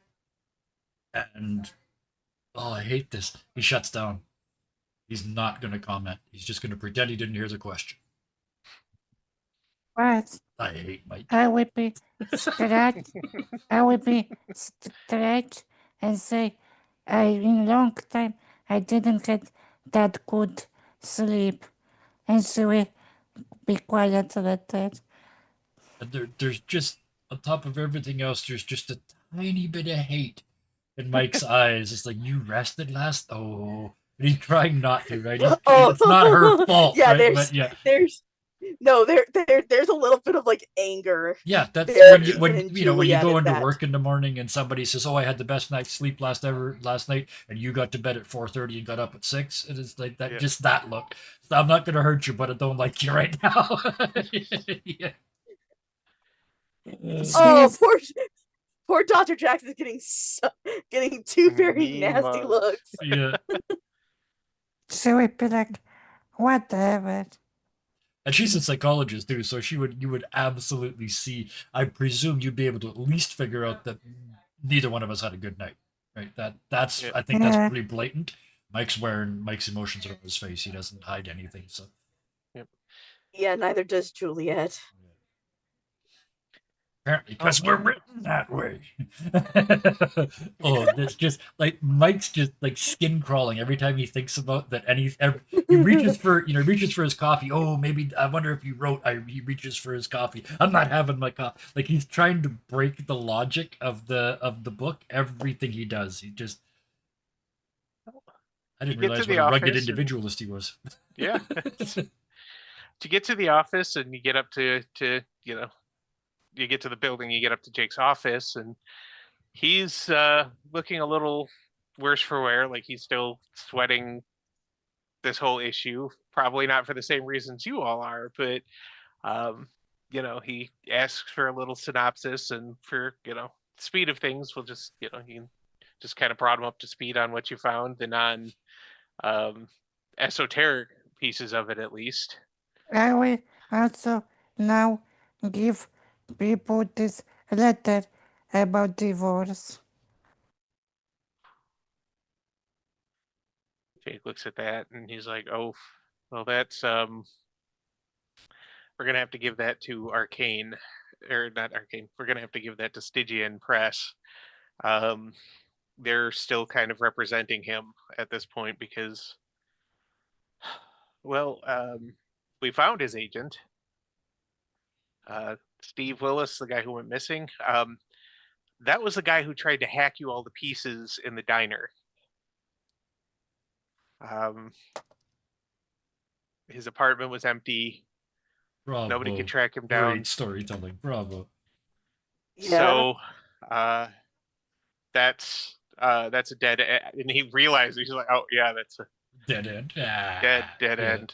and oh, I hate this. He shuts down. He's not going to comment. He's just going to pretend he didn't hear the question. But I hate Mike. I will be stretch. I will be stretch and say, in long time I didn't get that good sleep, and she will be quiet like that. And there's just on top of everything else, there's just a tiny bit of hate in Mike's eyes. It's like you rested last. Oh, and he's trying not to, right? Oh. It's not her fault, Yeah, right? But yeah, there's there's a little bit of like anger. yeah. That's There, when even in you know when you Juliet go in into that. work in the morning and somebody says, "Oh, I had the best night's sleep last night," and you got to bed at 4:30 and got up at 6. It is like that. Yeah. Just that look. So I'm not gonna hurt you, but I don't like you right now. Yeah. Oh, She's- poor Dr. Jackson's getting two very Mean nasty mugs. looks. Yeah. She will be like, whatever. And she's a psychologist too, so you would absolutely see. I presume you'd be able to at least figure out that neither one of us had a good night, right? That's Yeah. I think that's Yeah. pretty blatant. Mike's emotions are on his face. He doesn't hide anything. So Yeah, neither does Juliet. apparently, because we're written that way. Oh, that's just like Mike's just like skin crawling every time he thinks about that. And he reaches for his coffee. Oh, maybe I wonder if he wrote. He reaches for his coffee. I'm not having my coffee. Like he's trying to break the logic of the book. Everything he does, he just. I didn't You get to realize the what a rugged office and- individualist he was. Yeah. you get to the office and you get up to you get to the building, you get up to Jake's office, and he's looking a little worse for wear, like he's still sweating this whole issue. Probably not for the same reasons you all are, but he asks for a little synopsis, and for speed of things, we'll just he just kind of brought him up to speed on what you found, and on esoteric pieces of it at least. I will also now give people this letter about divorce. Jake looks at that and he's like, "Oh, well, that's we're gonna have to give that to Arcane, or not Arcane. We're gonna have to give that to Stygian Press. Um, they're still kind of representing him at this point because, well, we found his agent, Steve Willis, the guy who went missing. That was the guy who tried to hack you all the pieces in the diner. His apartment was empty. Bravo. Nobody could track him down. Great storytelling. Bravo. Yeah. So that's a dead end. And he realizes, he's like, oh yeah, that's a Dead end. dead Yeah. end.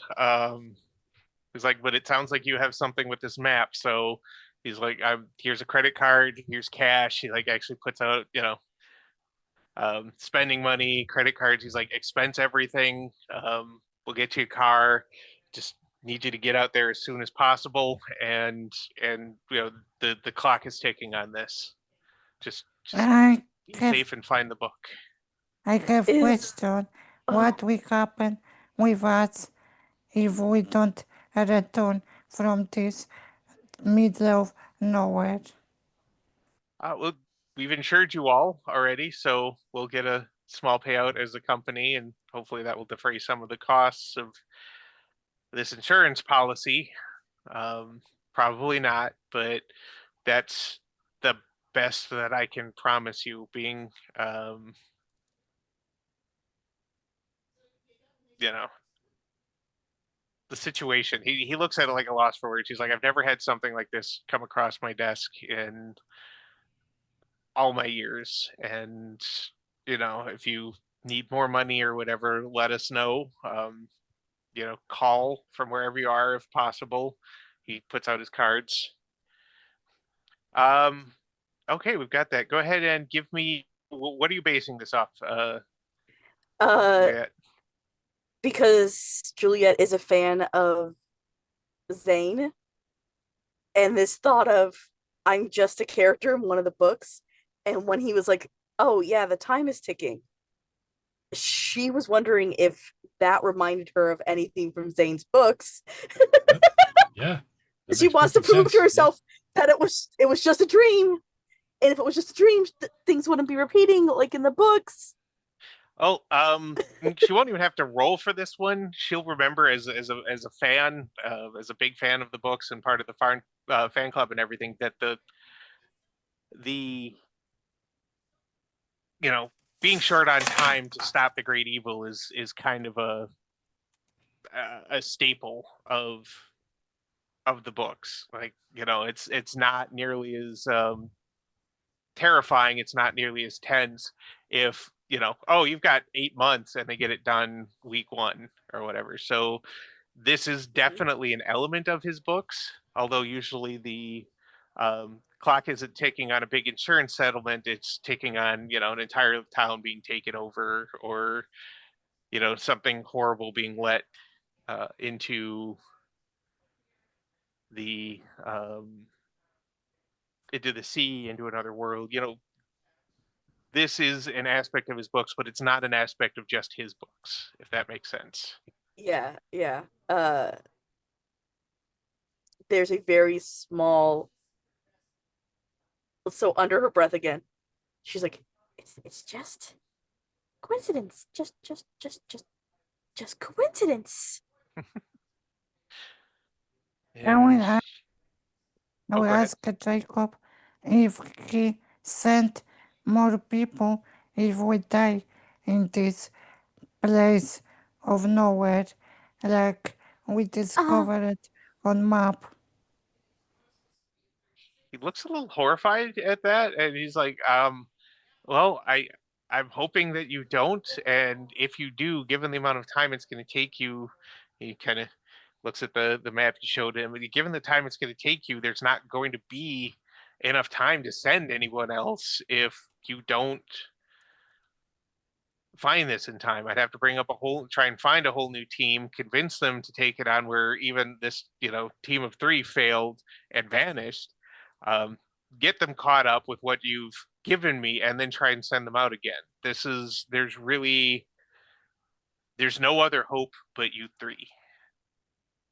He's like, but it sounds like you have something with this map. So he's like, here's a credit card, here's cash. He like actually puts out, spending money, credit cards. He's like, expense everything. We'll get you a car. Just need you to get out there as soon as possible. And the clock is ticking on this. Just I be have, safe and find the book. I have Is- question. Oh. What will happen with us if we don't return from this middle of nowhere? Well, we've insured you all already, so we'll get a small payout as a company, and hopefully that will defray some of the costs of this insurance policy. Probably not, but that's the best that I can promise you, being the situation. He looks at it like a loss for words. He's like, I've never had something like this come across my desk in all my years. And, if you need more money or whatever, let us know. Call from wherever you are if possible. He puts out his cards. Okay, we've got that. Go ahead and give me, what are you basing this off? Juliet? Because Juliet is a fan of Zane, and this thought of I'm just a character in one of the books, and when he was like, oh yeah, the time is ticking, she was wondering if that reminded her of anything from Zane's books. Yeah. that She makes wants to perfect prove sense. to herself that it was just a dream, and if it was just a dream, things wouldn't be repeating like in the books. Oh, she won't even have to roll for this one. She'll remember as a fan, as a big fan of the books and part of the fan club and everything, that the being short on time to stop the great evil is kind of a staple of the books. Like, it's not nearly as terrifying. It's not nearly as tense if oh, you've got 8 months and they get it done week 1 or whatever. So this is definitely an element of his books, although usually the clock isn't ticking on a big insurance settlement. It's ticking on an entire town being taken over, or something horrible being let into the sea, into another world. This is an aspect of his books, but it's not an aspect of just his books, if that makes sense. Yeah. There's a very small, so under her breath again, she's like, it's just coincidence, just coincidence. I will, And I Oh, will go ahead. ask Jacob if he sent more people if we die in this place of nowhere, like we discovered on map. He looks a little horrified at that, and he's like, well, I'm hoping that you don't, and if you do, given the amount of time it's going to take you, he kind of looks at the map you showed him. Given the time it's going to take you, there's not going to be enough time to send anyone else if you don't find this in time. I'd have to try and find a whole new team, convince them to take it on where even this, team of 3 failed and vanished. Get them caught up with what you've given me and then try and send them out again. There's no other hope but you 3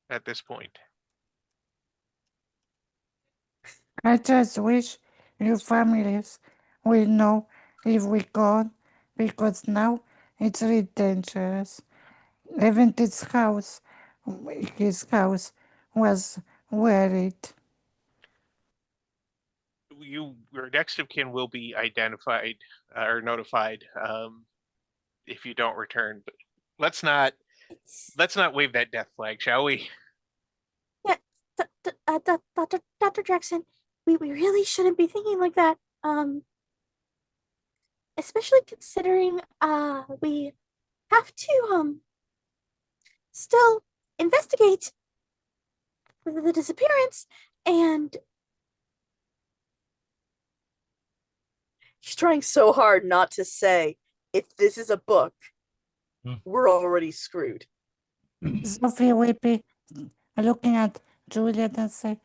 at this point. I just wish your families will know if we gone, because now it's really dangerous. Even his house was worried. Your next of kin will be identified or notified if you don't return. But let's not wave that death flag, shall we? Yeah, Dr. Jackson, we really shouldn't be thinking like that. Especially considering we have to still investigate the disappearance, and He's trying so hard not to say, if this is a book, we're already screwed. Sophie will be looking at Juliet and say,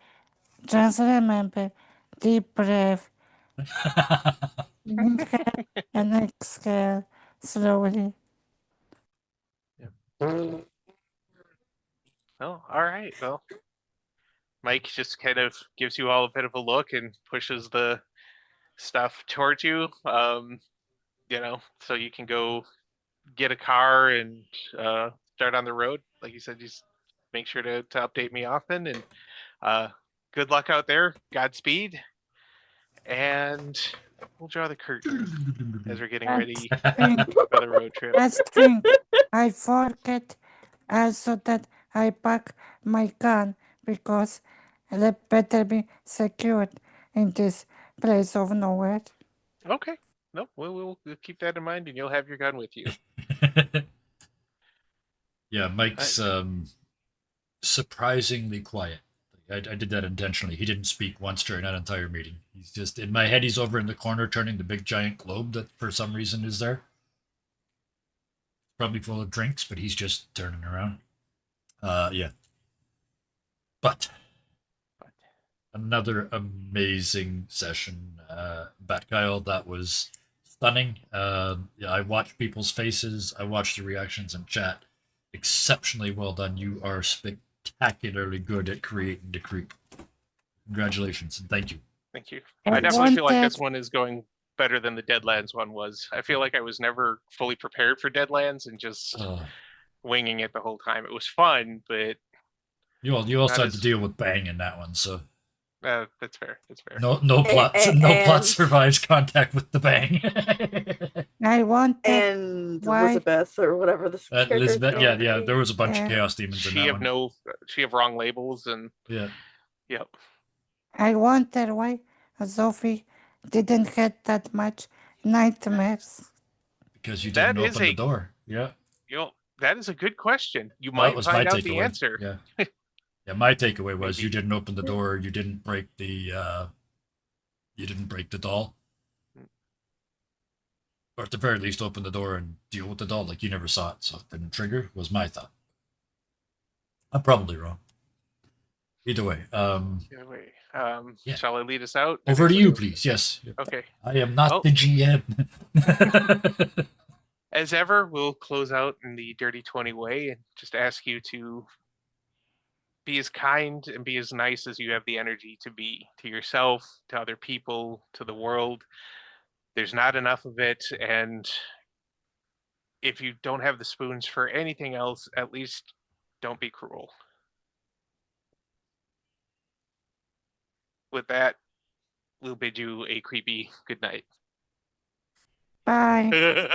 just remember, deep breath, inhale and exhale slowly. Oh, all right. Well, Mike just kind of gives you all a bit of a look and pushes the stuff towards you. So you can go get a car and start on the road. Like you said, just make sure to update me often. And good luck out there. Godspeed. And we'll draw the curtain as we're getting ready for the road trip. Last thing, I forget also that I pack my gun, because it better be secured in this place of nowhere. Okay. No, we'll keep that in mind, and you'll have your gun with you. Yeah, Mike's surprisingly quiet. I did that intentionally. He didn't speak once during that entire meeting. He's just, in my head, he's over in the corner turning the big giant globe that for some reason is there. Probably full of drinks, but he's just turning around. Yeah. But another amazing session. Batgyle, that was stunning. Yeah, I watched people's faces. I watched the reactions in chat. Exceptionally well done. You are spectacularly good at creating the creep. Congratulations and thank you. Thank you. And I definitely feel like one this one is going better than the Deadlands one was. I feel like I was never fully prepared for Deadlands and just winging it the whole time. It was fun, but you also That had to is- deal with Bang in that one, so that's fair. That's fair. no plot and- survives contact with the Bang. I wanted And Why? Elizabeth, or whatever this character's Elizabeth, name yeah, is. there was a bunch Yeah. of chaos demons in that one. She have wrong labels and Yeah. yep. I wonder why Sophie didn't get that much nightmares. Because you That didn't is open the a- door. Yeah. That is a good question. You That might was find my out the takeaway. answer. Yeah. Yeah, my takeaway was Maybe. you didn't open the door, you didn't break the doll. Or at the very least open the door and deal with the doll like you never saw it, so it didn't trigger, was my thought. I'm probably wrong. Either way. Anyway, Yeah. shall I lead us out? Over to you, please. Yes. Okay. I am not Oh. the GM. As ever, we'll close out in the Dirty 20 way and just ask you to be as kind and be as nice as you have the energy to be to yourself, to other people, to the world. There's not enough of it, and if you don't have the spoons for anything else, at least don't be cruel. With that, we'll bid you a creepy good night. Bye.